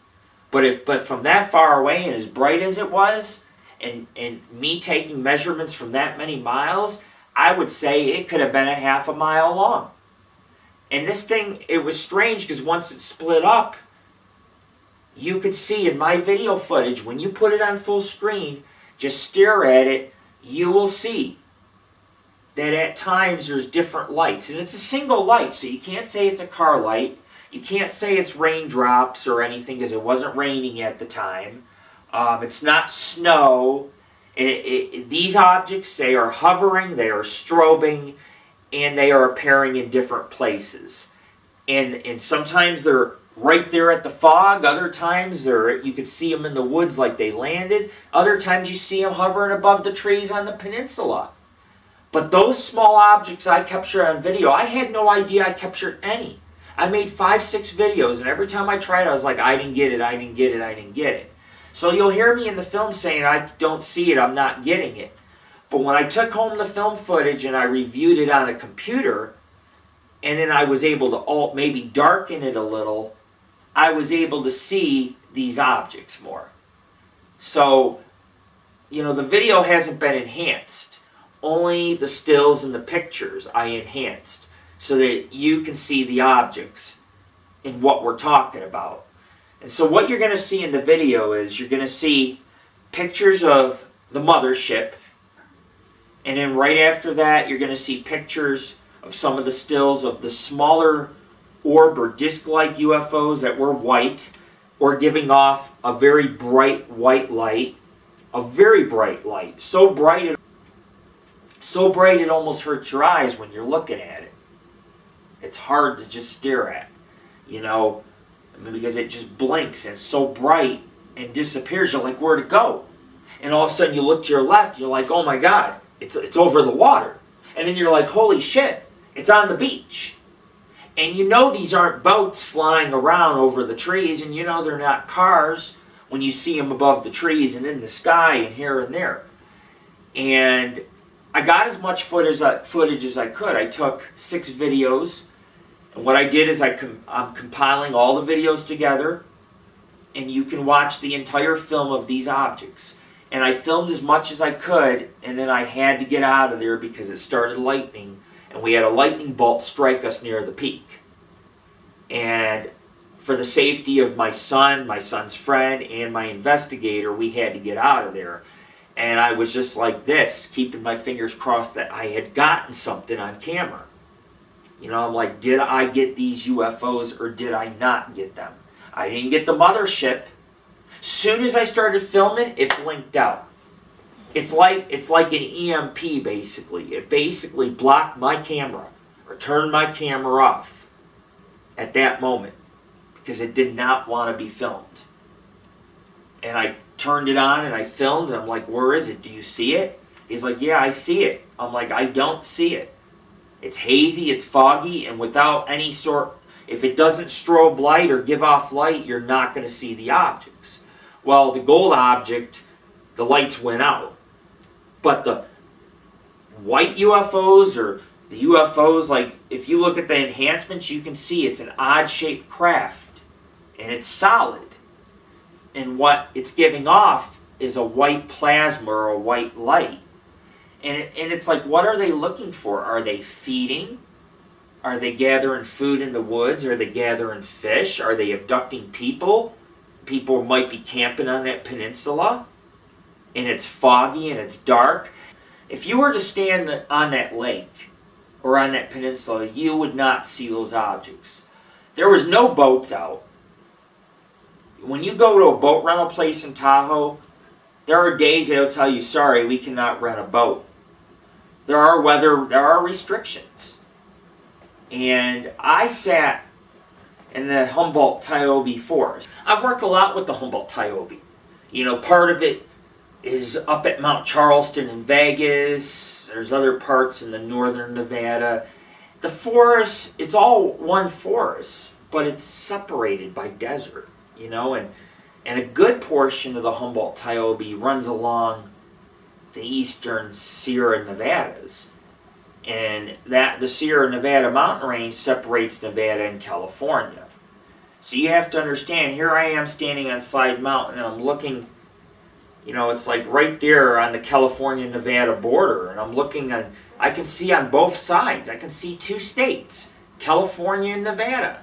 But from that far away and as bright as it was, and me taking measurements from that many miles, I would say it could have been a half a mile long. And this thing, it was strange because once it split up, you could see in my video footage, when you put it on full screen, just stare at it, you will see that at times there's different lights. And it's a single light, so you can't say it's a car light. You can't say it's raindrops or anything because it wasn't raining at the time. It's not snow. These objects, they are hovering, they are strobing, and they are appearing in different places. And sometimes they're right there at the fog. Other times you could see them in the woods like they landed. Other times you see them hovering above the trees on the peninsula. But those small objects I captured on video, I had no idea I captured any. I made 5-6 videos, and every time I tried, I was like, I didn't get it, I didn't get it, I didn't get it. So you'll hear me in the film saying, I don't see it, I'm not getting it. But when I took home the film footage and I reviewed it on a computer, and then I was able to maybe darken it a little, I was able to see these objects more. So, the video hasn't been enhanced. Only the stills and the pictures I enhanced so that you can see the objects and what we're talking about. And so what you're going to see in the video is you're going to see pictures of the mothership, and then right after that you're going to see pictures of some of the stills of the smaller orb or disc-like UFOs that were white or giving off a very bright white light, a very bright light, so bright it almost hurts your eyes when you're looking at it. It's hard to just stare at, because it just blinks and it's so bright and disappears. You're like, where'd it go? And all of a sudden you look to your left, you're like, oh my God, it's over the water. And then you're like, holy shit, it's on the beach. And these aren't boats flying around over the trees, and they're not cars when you see them above the trees and in the sky and here and there. And I got as much footage as I could. I took 6 videos, and what I did is I'm compiling all the videos together, and you can watch the entire film of these objects. And I filmed as much as I could, and then I had to get out of there because it started lightning, and we had a lightning bolt strike us near the peak. And for the safety of my son, my son's friend, and my investigator, we had to get out of there. And I was just like this, keeping my fingers crossed that I had gotten something on camera. I'm like, did I get these UFOs or did I not get them? I didn't get the mothership. Soon as I started filming, it blinked out. It's like an EMP, basically. It basically blocked my camera or turned my camera off at that moment because it did not want to be filmed. And I turned it on and I filmed, and I'm like, where is it? Do you see it? He's like, yeah, I see it. I'm like, I don't see it. It's hazy, it's foggy, and without any sort, if it doesn't strobe light or give off light, you're not going to see the objects. Well, the gold object, the lights went out. But the white UFOs or the UFOs, like if you look at the enhancements, you can see it's an odd-shaped craft. And it's solid. And what it's giving off is a white plasma or a white light. And it's like, what are they looking for? Are they feeding? Are they gathering food in the woods? Are they gathering fish? Are they abducting people? People might be camping on that peninsula. And it's foggy and it's dark. If you were to stand on that lake or on that peninsula, you would not see those objects. There was no boats out. When you go to a boat rental place in Tahoe, there are days they'll tell you, sorry, we cannot rent a boat. There are restrictions. And I sat in the Humboldt-Tiobe Forest. I've worked a lot with the Humboldt-Tiobe. Part of it is up at Mount Charleston in Vegas. There's other parts in the northern Nevada. The forest, it's all one forest, but it's separated by desert, and a good portion of the Humboldt-Tiobe runs along the eastern Sierra Nevadas. And the Sierra Nevada mountain range separates Nevada and California. So you have to understand, here I am standing on Slide Mountain and I'm looking, it's like right there on the California-Nevada border. And I'm looking I can see on both sides. I can see 2 states, California and Nevada.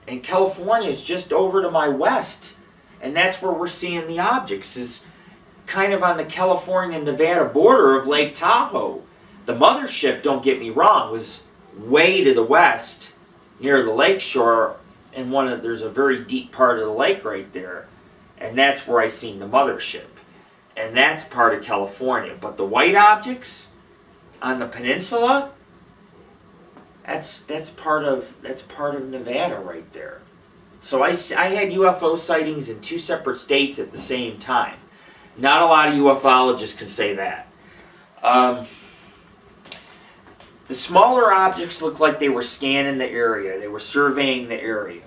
And California is just over to my west. And that's where we're seeing the objects, is kind of on the California-Nevada border of Lake Tahoe. The mothership, don't get me wrong, was way to the west near the lakeshore, and there's a very deep part of the lake right there. And that's where I seen the mothership. And that's part of California. But the white objects on the peninsula, that's part of Nevada right there. So I had UFO sightings in 2 separate states at the same time. Not a lot of ufologists can say that. The smaller objects looked like they were scanning the area. They were surveying the area.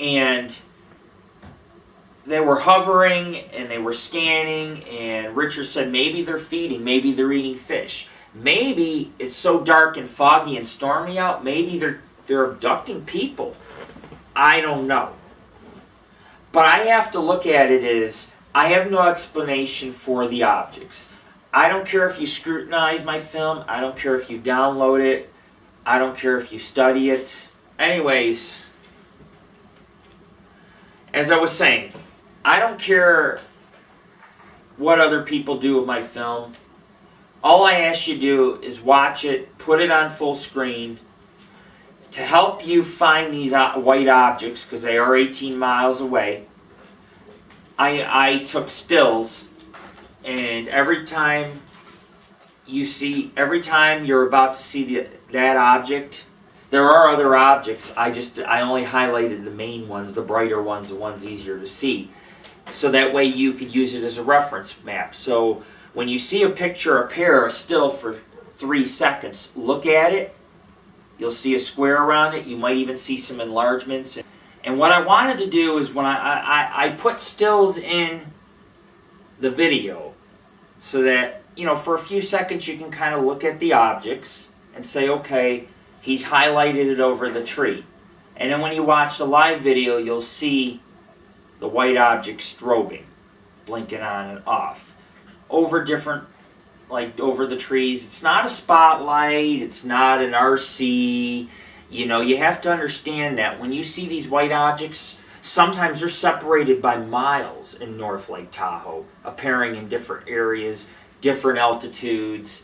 And they were hovering and they were scanning, and Richard said maybe they're feeding, maybe they're eating fish. Maybe it's so dark and foggy and stormy out, maybe they're abducting people. I don't know. But I have to look at it as I have no explanation for the objects. I don't care if you scrutinize my film. I don't care if you download it. I don't care if you study it. Anyways, as I was saying, I don't care what other people do with my film. All I ask you to do is watch it, put it on full screen, to help you find these white objects, because they are 18 miles away. I took stills, and every time you're about to see that object, there are other objects. I only highlighted the main ones, the brighter ones, the ones easier to see, so that way you could use it as a reference map. So when you see a picture appear, a still for 3 seconds, look at it. You'll see a square around it. You might even see some enlargements. And what I wanted to do is when I put stills in the video so that, for a few seconds you can kind of look at the objects and say, okay, he's highlighted it over the tree. And then when you watch the live video, you'll see the white object strobing, blinking on and off, over the trees. It's not a spotlight, it's not an RC. You have to understand that when you see these white objects, sometimes they're separated by miles in North Lake Tahoe, appearing in different areas, different altitudes,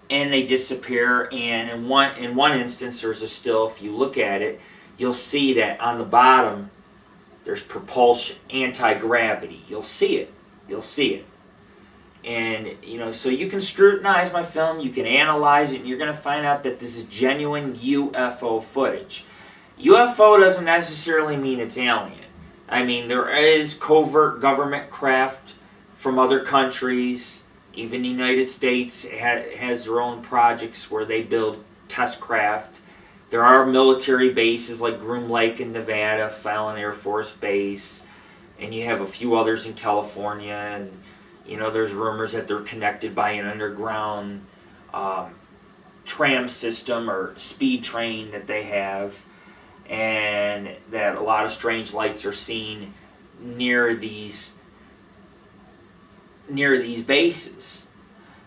and they disappear. And in one instance, there's a still, if you look at it, you'll see that on the bottom, there's propulsion, anti-gravity. You'll see it. And, so you can scrutinize my film, you can analyze it, and you're going to find out that this is genuine UFO footage. UFO doesn't necessarily mean it's alien. I mean, there is covert government craft from other countries. Even the United States has their own projects where they build test craft. There are military bases like Groom Lake in Nevada, Fallon Air Force Base, and you have a few others in California, and there's rumors that they're connected by an underground tram system or speed train that they have, and that a lot of strange lights are seen near these bases.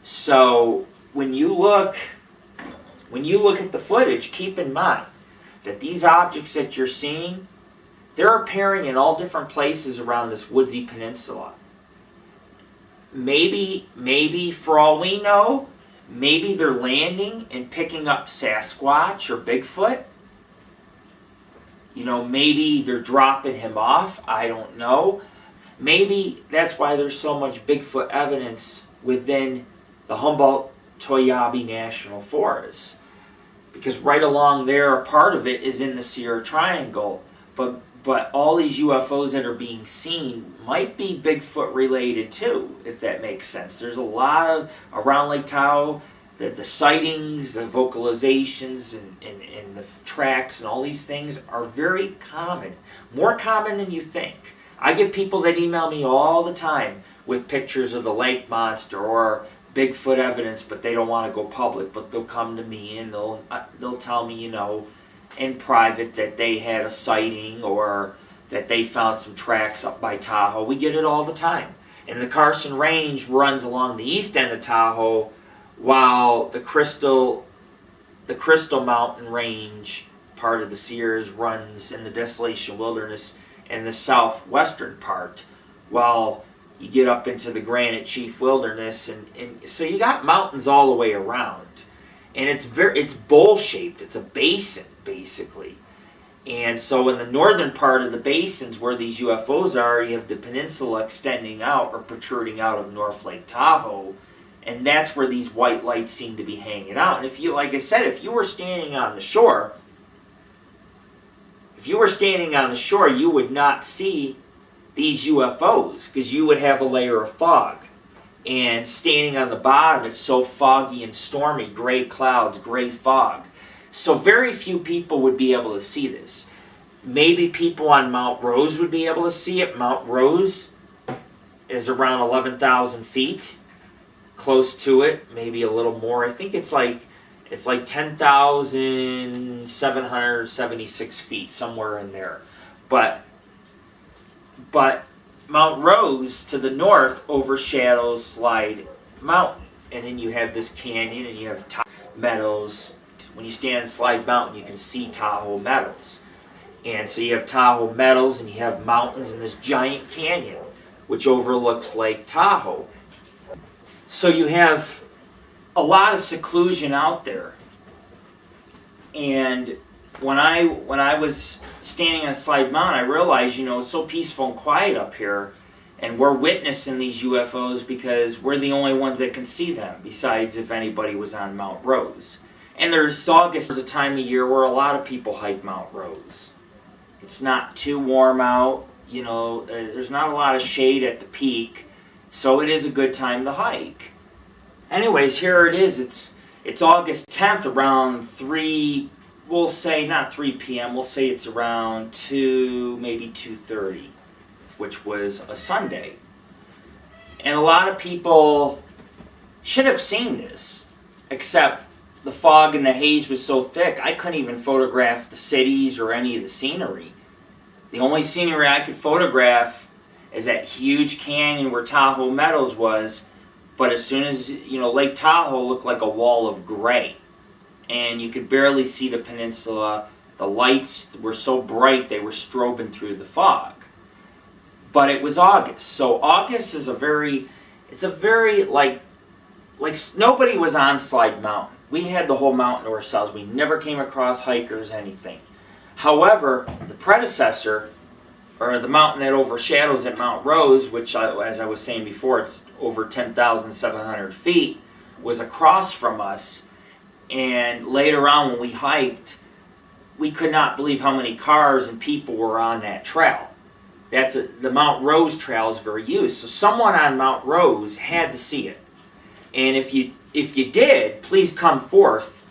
So when you look at the footage, keep in mind that these objects that you're seeing, they're appearing in all different places around this woodsy peninsula. Maybe for all we know, maybe they're landing and picking up Sasquatch or Bigfoot. Maybe they're dropping him off. I don't know. Maybe that's why there's so much Bigfoot evidence within the Humboldt-Toyabe National Forest. Because right along there, a part of it is in the Sierra Triangle. But all these UFOs that are being seen might be Bigfoot related too, if that makes sense. There's a lot of, around Lake Tahoe, the sightings, the vocalizations, and the tracks, and all these things are very common. More common than you think. I get people that email me all the time with pictures of the lake monster or Bigfoot evidence, but they don't want to go public. But they'll come to me and they'll tell me, in private that they had a sighting or that they found some tracks up by Tahoe. We get it all the time. And the Carson Range runs along the east end of Tahoe, while the Crystal Mountain Range, part of the Sierras, runs in the Desolation Wilderness in the southwestern part, while you get up into the Granite Chief Wilderness, and so you got mountains all the way around. And it's bowl-shaped. It's a basin, basically. And so in the northern part of the basins where these UFOs are, you have the peninsula extending out or protruding out of North Lake Tahoe, and that's where these white lights seem to be hanging out. And if you, like I said, if you were standing on the shore, you would not see these UFOs because you would have a layer of fog. And standing on the bottom, it's so foggy and stormy, gray clouds, gray fog. So very few people would be able to see this. Maybe people on Mount Rose would be able to see it. Mount Rose is around 11,000 feet, close to it, maybe a little more. I think it's like 10,776 feet, somewhere in there. But Mount Rose to the north overshadows Slide Mountain. And then you have this canyon and you have Meadows. When you stand on Slide Mountain, you can see Tahoe Meadows. And so you have Tahoe Meadows and you have mountains and this giant canyon, which overlooks Lake Tahoe. So you have a lot of seclusion out there. And when I was standing on Slide Mountain, I realized, it's so peaceful and quiet up here. And we're witnessing these UFOs because we're the only ones that can see them, besides if anybody was on Mount Rose. And August is a time of year where a lot of people hike Mount Rose. It's not too warm out, there's not a lot of shade at the peak, so it is a good time to hike. Anyways, here it is. It's August 10th around 3, we'll say not 3 p.m., we'll say it's around 2, maybe 2:30, which was a Sunday. And a lot of people should have seen this, except the fog and the haze was so thick, I couldn't even photograph the cities or any of the scenery. The only scenery I could photograph is that huge canyon where Tahoe Meadows was, but as soon as, Lake Tahoe looked like a wall of gray. And you could barely see the peninsula. The lights were so bright they were strobing through the fog. But it was August. So August is it's a very, like nobody was on Slide Mountain. We had the whole mountain to ourselves. We never came across hikers, anything. However, the predecessor, or the mountain that overshadows at Mount Rose, which, as I was saying before, it's over 10,700 feet, was across from us. And later on when we hiked, we could not believe how many cars and people were on that trail. The Mount Rose trail is very used. So someone on Mount Rose had to see it. And if you did, please come forth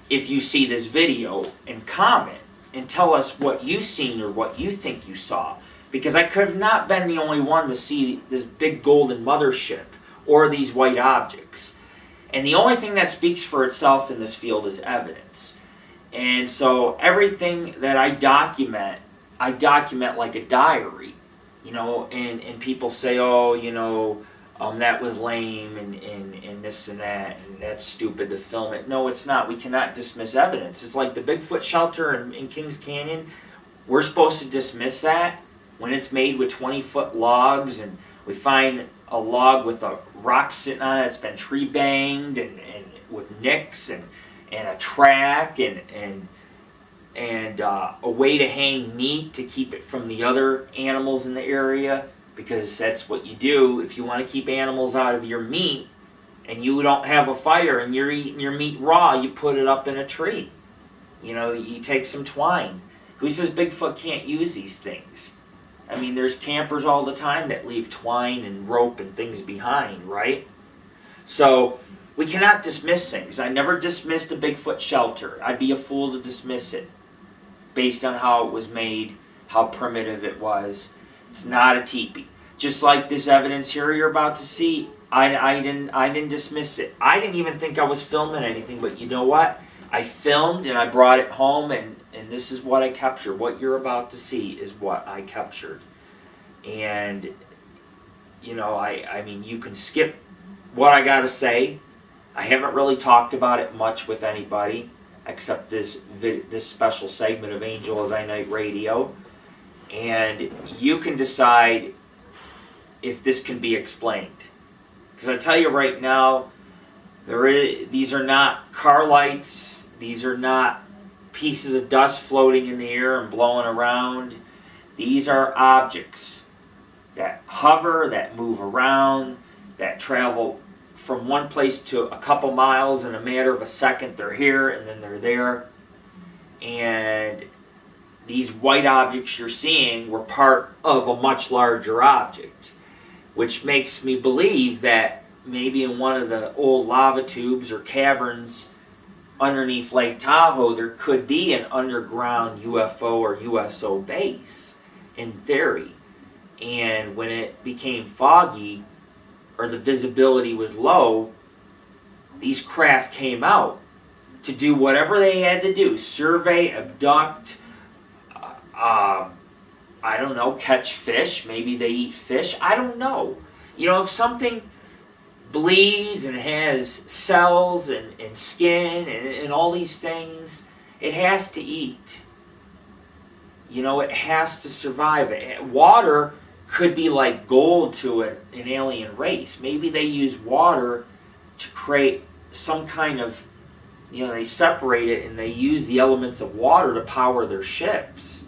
if you see this video and comment and tell us what you seen or what you think you saw. Because I could have not been the only one to see this big golden mothership or these white objects. And the only thing that speaks for itself in this field is evidence. And so everything that I document like a diary. And people say, that was lame and this and that, and that's stupid to film it. No, it's not. We cannot dismiss evidence. It's like the Bigfoot shelter in Kings Canyon. We're supposed to dismiss that when it's made with 20-foot logs, and we find a log with a rock sitting on it that's been tree banged and with nicks and a track and a way to hang meat to keep it from the other animals in the area. Because that's what you do if you want to keep animals out of your meat and you don't have a fire and you're eating your meat raw, you put it up in a tree. You take some twine. Who says Bigfoot can't use these things? I mean, there's campers all the time that leave twine and rope and things behind, right? So we cannot dismiss things. I never dismissed a Bigfoot shelter. I'd be a fool to dismiss it based on how it was made, how primitive it was. It's not a teepee. Just like this evidence here you're about to see, I didn't dismiss it. I didn't even think I was filming anything, but you know what? I filmed and I brought it home, and this is what I captured. What you're about to see is what I captured. And, I mean, you can skip what I got to say. I haven't really talked about it much with anybody, except this special segment of Angel of Thy Night Radio. And you can decide if this can be explained. Because I tell you right now, these are not car lights. These are not pieces of dust floating in the air and blowing around. These are objects that hover, that move around, that travel from one place to a couple miles in a matter of a second. They're here and then they're there. And these white objects you're seeing were part of a much larger object, which makes me believe that maybe in one of the old lava tubes or caverns underneath Lake Tahoe, there could be an underground UFO or USO base, in theory. And when it became foggy, or the visibility was low, these craft came out to do whatever they had to do, survey, abduct, I don't know, catch fish. Maybe they eat fish. I don't know. You know, if something bleeds and has cells and skin and all these things, it has to eat. You know, it has to survive. Water could be like gold to an alien race. Maybe they use water to create some kind of, you know, they separate it and they use the elements of water to power their ships.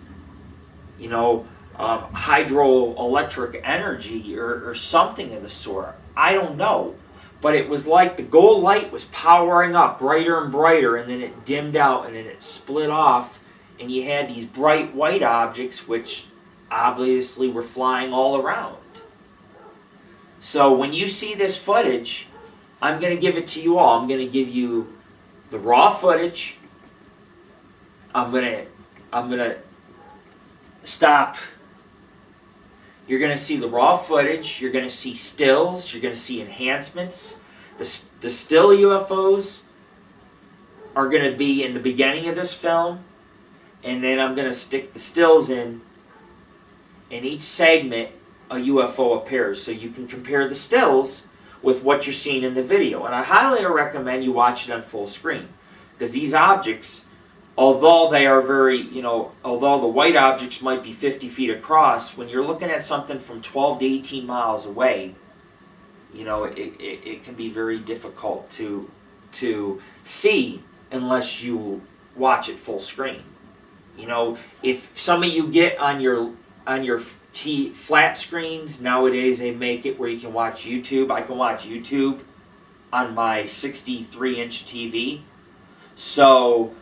You know, hydroelectric energy or something of the sort. I don't know. But it was like the gold light was powering up brighter and brighter, and then it dimmed out, and then it split off, and you had these bright white objects which obviously were flying all around. So when you see this footage, I'm going to give it to you all. I'm going to give you the raw footage. I'm going to stop. You're going to see the raw footage. You're going to see stills. You're going to see enhancements. The still UFOs are going to be in the beginning of this film. And then I'm going to stick the stills in. In each segment, a UFO appears. So you can compare the stills with what you're seeing in the video. And I highly recommend you watch it on full screen. Because these objects, although they are very, you know, although the white objects might be 50 feet across, when you're looking at something from 12 to 18 miles away, you know, it can be very difficult to see unless you watch it full screen. You know, if some of you get on your flat screens, nowadays they make it where you can watch YouTube. I can watch YouTube on my 63-inch TV. So,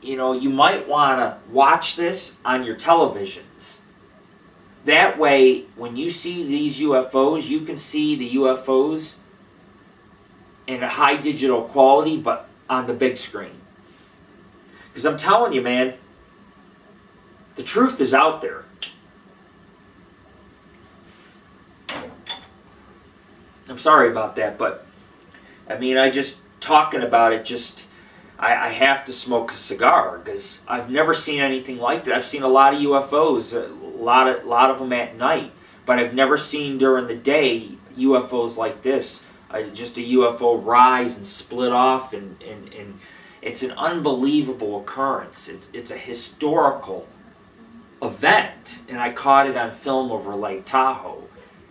you know, you might want to watch this on your televisions. That way, when you see these UFOs, you can see the UFOs in a high digital quality, but on the big screen. Because I'm telling you, man, the truth is out there. I'm sorry about that, but I mean, talking about it, I have to smoke a cigar because I've never seen anything like that. I've seen a lot of UFOs, a lot of them at night, but I've never seen during the day UFOs like this. Just a UFO rise and split off, and it's an unbelievable occurrence. It's a historical event, and I caught it on film over Lake Tahoe,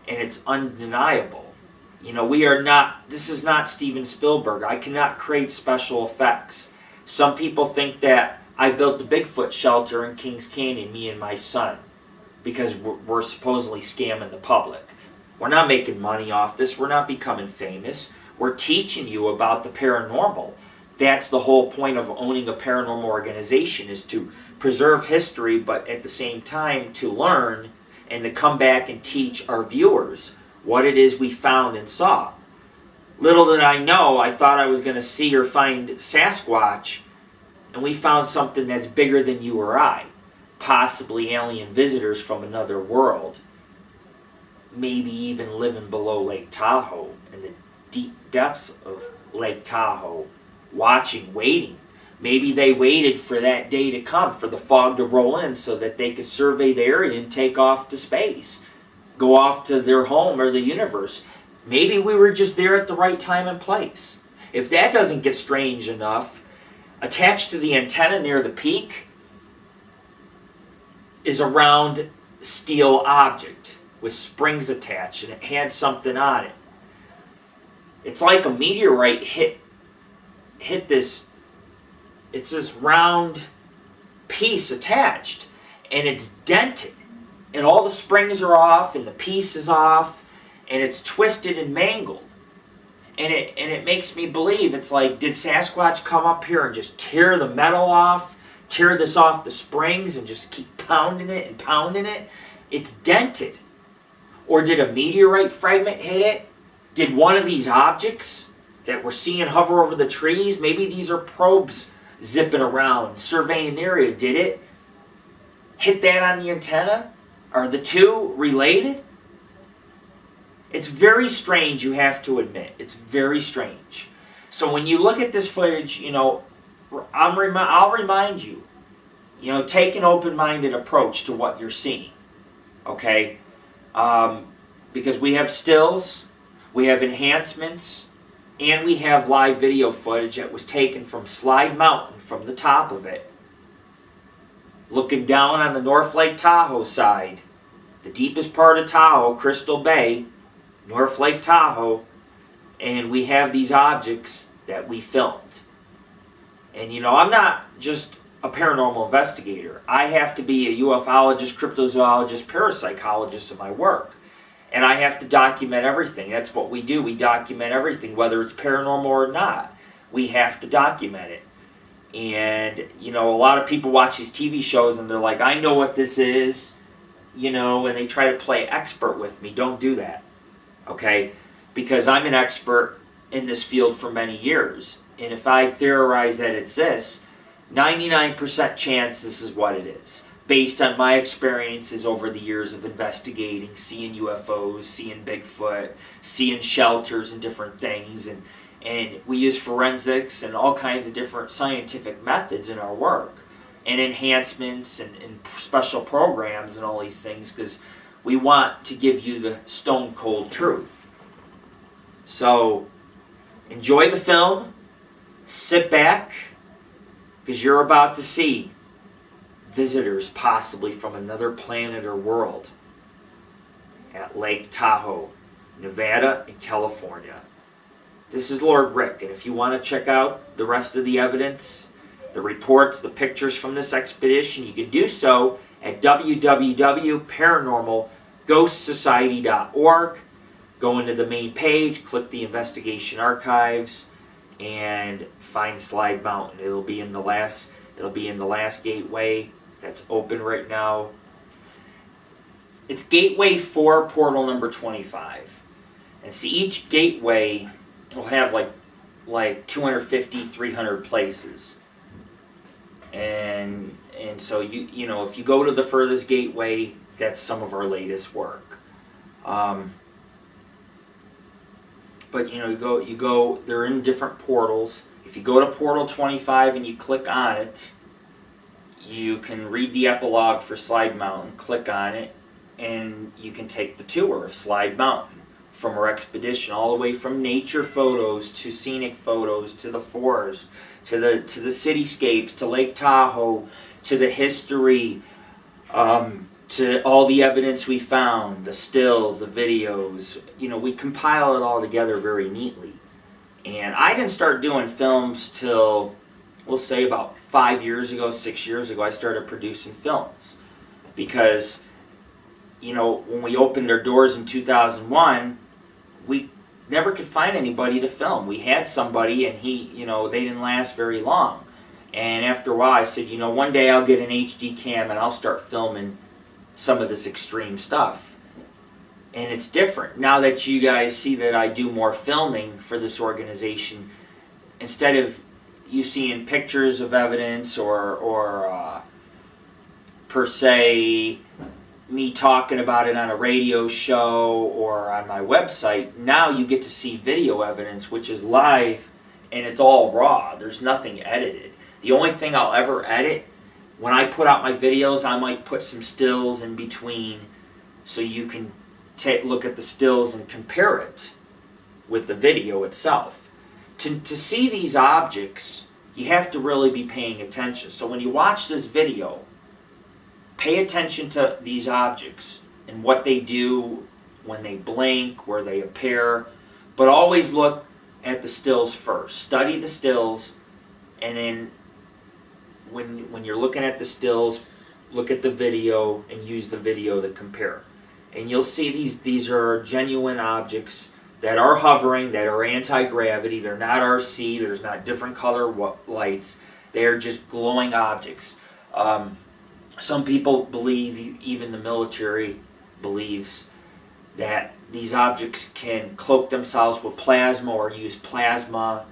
and it's undeniable. You know, this is not Steven Spielberg. I cannot create special effects. Some people think that I built the Bigfoot shelter in Kings Canyon, me and my son, because we're supposedly scamming the public. We're not making money off this. We're not becoming famous. We're teaching you about the paranormal. That's the whole point of owning a paranormal organization, is to preserve history, but at the same time to learn and to come back and teach our viewers what it is we found and saw. Little did I know, I thought I was going to see or find Sasquatch, and we found something that's bigger than you or I. Possibly alien visitors from another world. Maybe even living below Lake Tahoe, in the deep depths of Lake Tahoe, watching, waiting. Maybe they waited for that day to come, for the fog to roll in so that they could survey the area and take off to space. Go off to their home or the universe. Maybe we were just there at the right time and place. If that doesn't get strange enough, attached to the antenna near the peak is a round steel object with springs attached, and it had something on it. It's like a meteorite hit this. It's this round piece attached, and it's dented. And all the springs are off, and the piece is off, and it's twisted and mangled. And it makes me believe, it's like, did Sasquatch come up here and just tear the metal off, tear this off the springs, and just keep pounding it and pounding it? It's dented. Or did a meteorite fragment hit it? Did one of these objects that we're seeing hover over the trees, maybe these are probes zipping around, surveying the area, did it hit that on the antenna? Are the two related? It's very strange, you have to admit. It's very strange. So when you look at this footage, you know, I'll remind you, take an open-minded approach to what you're seeing, okay? Because we have stills, we have enhancements, and we have live video footage that was taken from Slide Mountain, from the top of it, looking down on the North Lake Tahoe side, the deepest part of Tahoe, Crystal Bay, North Lake Tahoe, and we have these objects that we filmed. And I'm not just a paranormal investigator. I have to be a ufologist, cryptozoologist, parapsychologist in my work. And I have to document everything. That's what we do. We document everything, whether it's paranormal or not. We have to document it. And, a lot of people watch these TV shows and they're like, I know what this is, and they try to play expert with me. Don't do that, okay? Because I'm an expert in this field for many years. And if I theorize that it's this, 99% chance this is what it is. Based on my experiences over the years of investigating, seeing UFOs, seeing Bigfoot, seeing shelters and different things. And we use forensics and all kinds of different scientific methods in our work. And enhancements and special programs and all these things, because we want to give you the stone cold truth. So, enjoy the film. Sit back, because you're about to see visitors possibly from another planet or world at Lake Tahoe, Nevada and California. This is Lord Rick, and if you want to check out the rest of the evidence, the reports, the pictures from this expedition, you can do so at www.paranormalghostsociety.org. Go into the main page, click the investigation archives, and find Slide Mountain. It'll be in the last gateway that's open right now. It's gateway 4, portal number 25. And see, each gateway will have like 250, 300 places. And so if you go to the furthest gateway, that's some of our latest work. But you go. They're in different portals. If you go to portal 25 and you click on it, you can read the epilogue for Slide Mountain. Click on it, and you can take the tour of Slide Mountain from our expedition, all the way from nature photos to scenic photos to the forest, to the cityscapes, to Lake Tahoe, to the history, to all the evidence we found, the stills, the videos. We compile it all together very neatly. And I didn't start doing films till, we'll say about 5 years ago, 6 years ago, I started producing films. Because, when we opened our doors in 2001, we never could find anybody to film. We had somebody, and they didn't last very long. And after a while, I said, one day I'll get an HD cam and I'll start filming some of this extreme stuff. And it's different. Now that you guys see that I do more filming for this organization, instead of you seeing pictures of evidence or per se me talking about it on a radio show or on my website, now you get to see video evidence, which is live and it's all raw. There's nothing edited. The only thing I'll ever edit, when I put out my videos, I might put some stills in between so you can look at the stills and compare it with the video itself. To see these objects, you have to really be paying attention. So when you watch this video, pay attention to these objects and what they do when they blink, where they appear, but always look at the stills first. Study the stills, and then when you're looking at the stills, look at the video and use the video to compare. And you'll see these are genuine objects that are hovering, that are anti-gravity. They're not RC. There's not different color lights. They're just glowing objects. Some people believe, even the military believes, that these objects can cloak themselves with plasma or use plasma,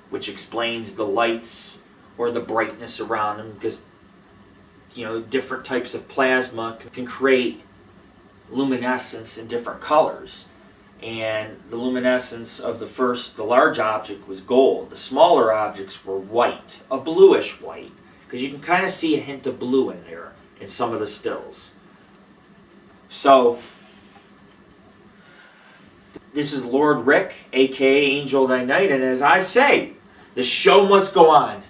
which explains the lights or the brightness around them, because different types of plasma can create luminescence in different colors. And the luminescence of the large object was gold. The smaller objects were white, a bluish white. because you can kind of see a hint of blue in there in some of the stills. So this is Lord Rick, aka AngelOfThyNight, and as I say, the show must go on.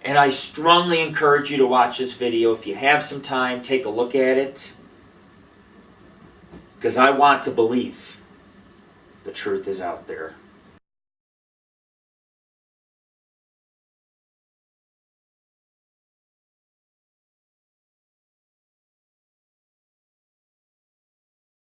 And I strongly encourage you to watch this video. If you have some time, take a look at it. Because I want to believe the truth is out there.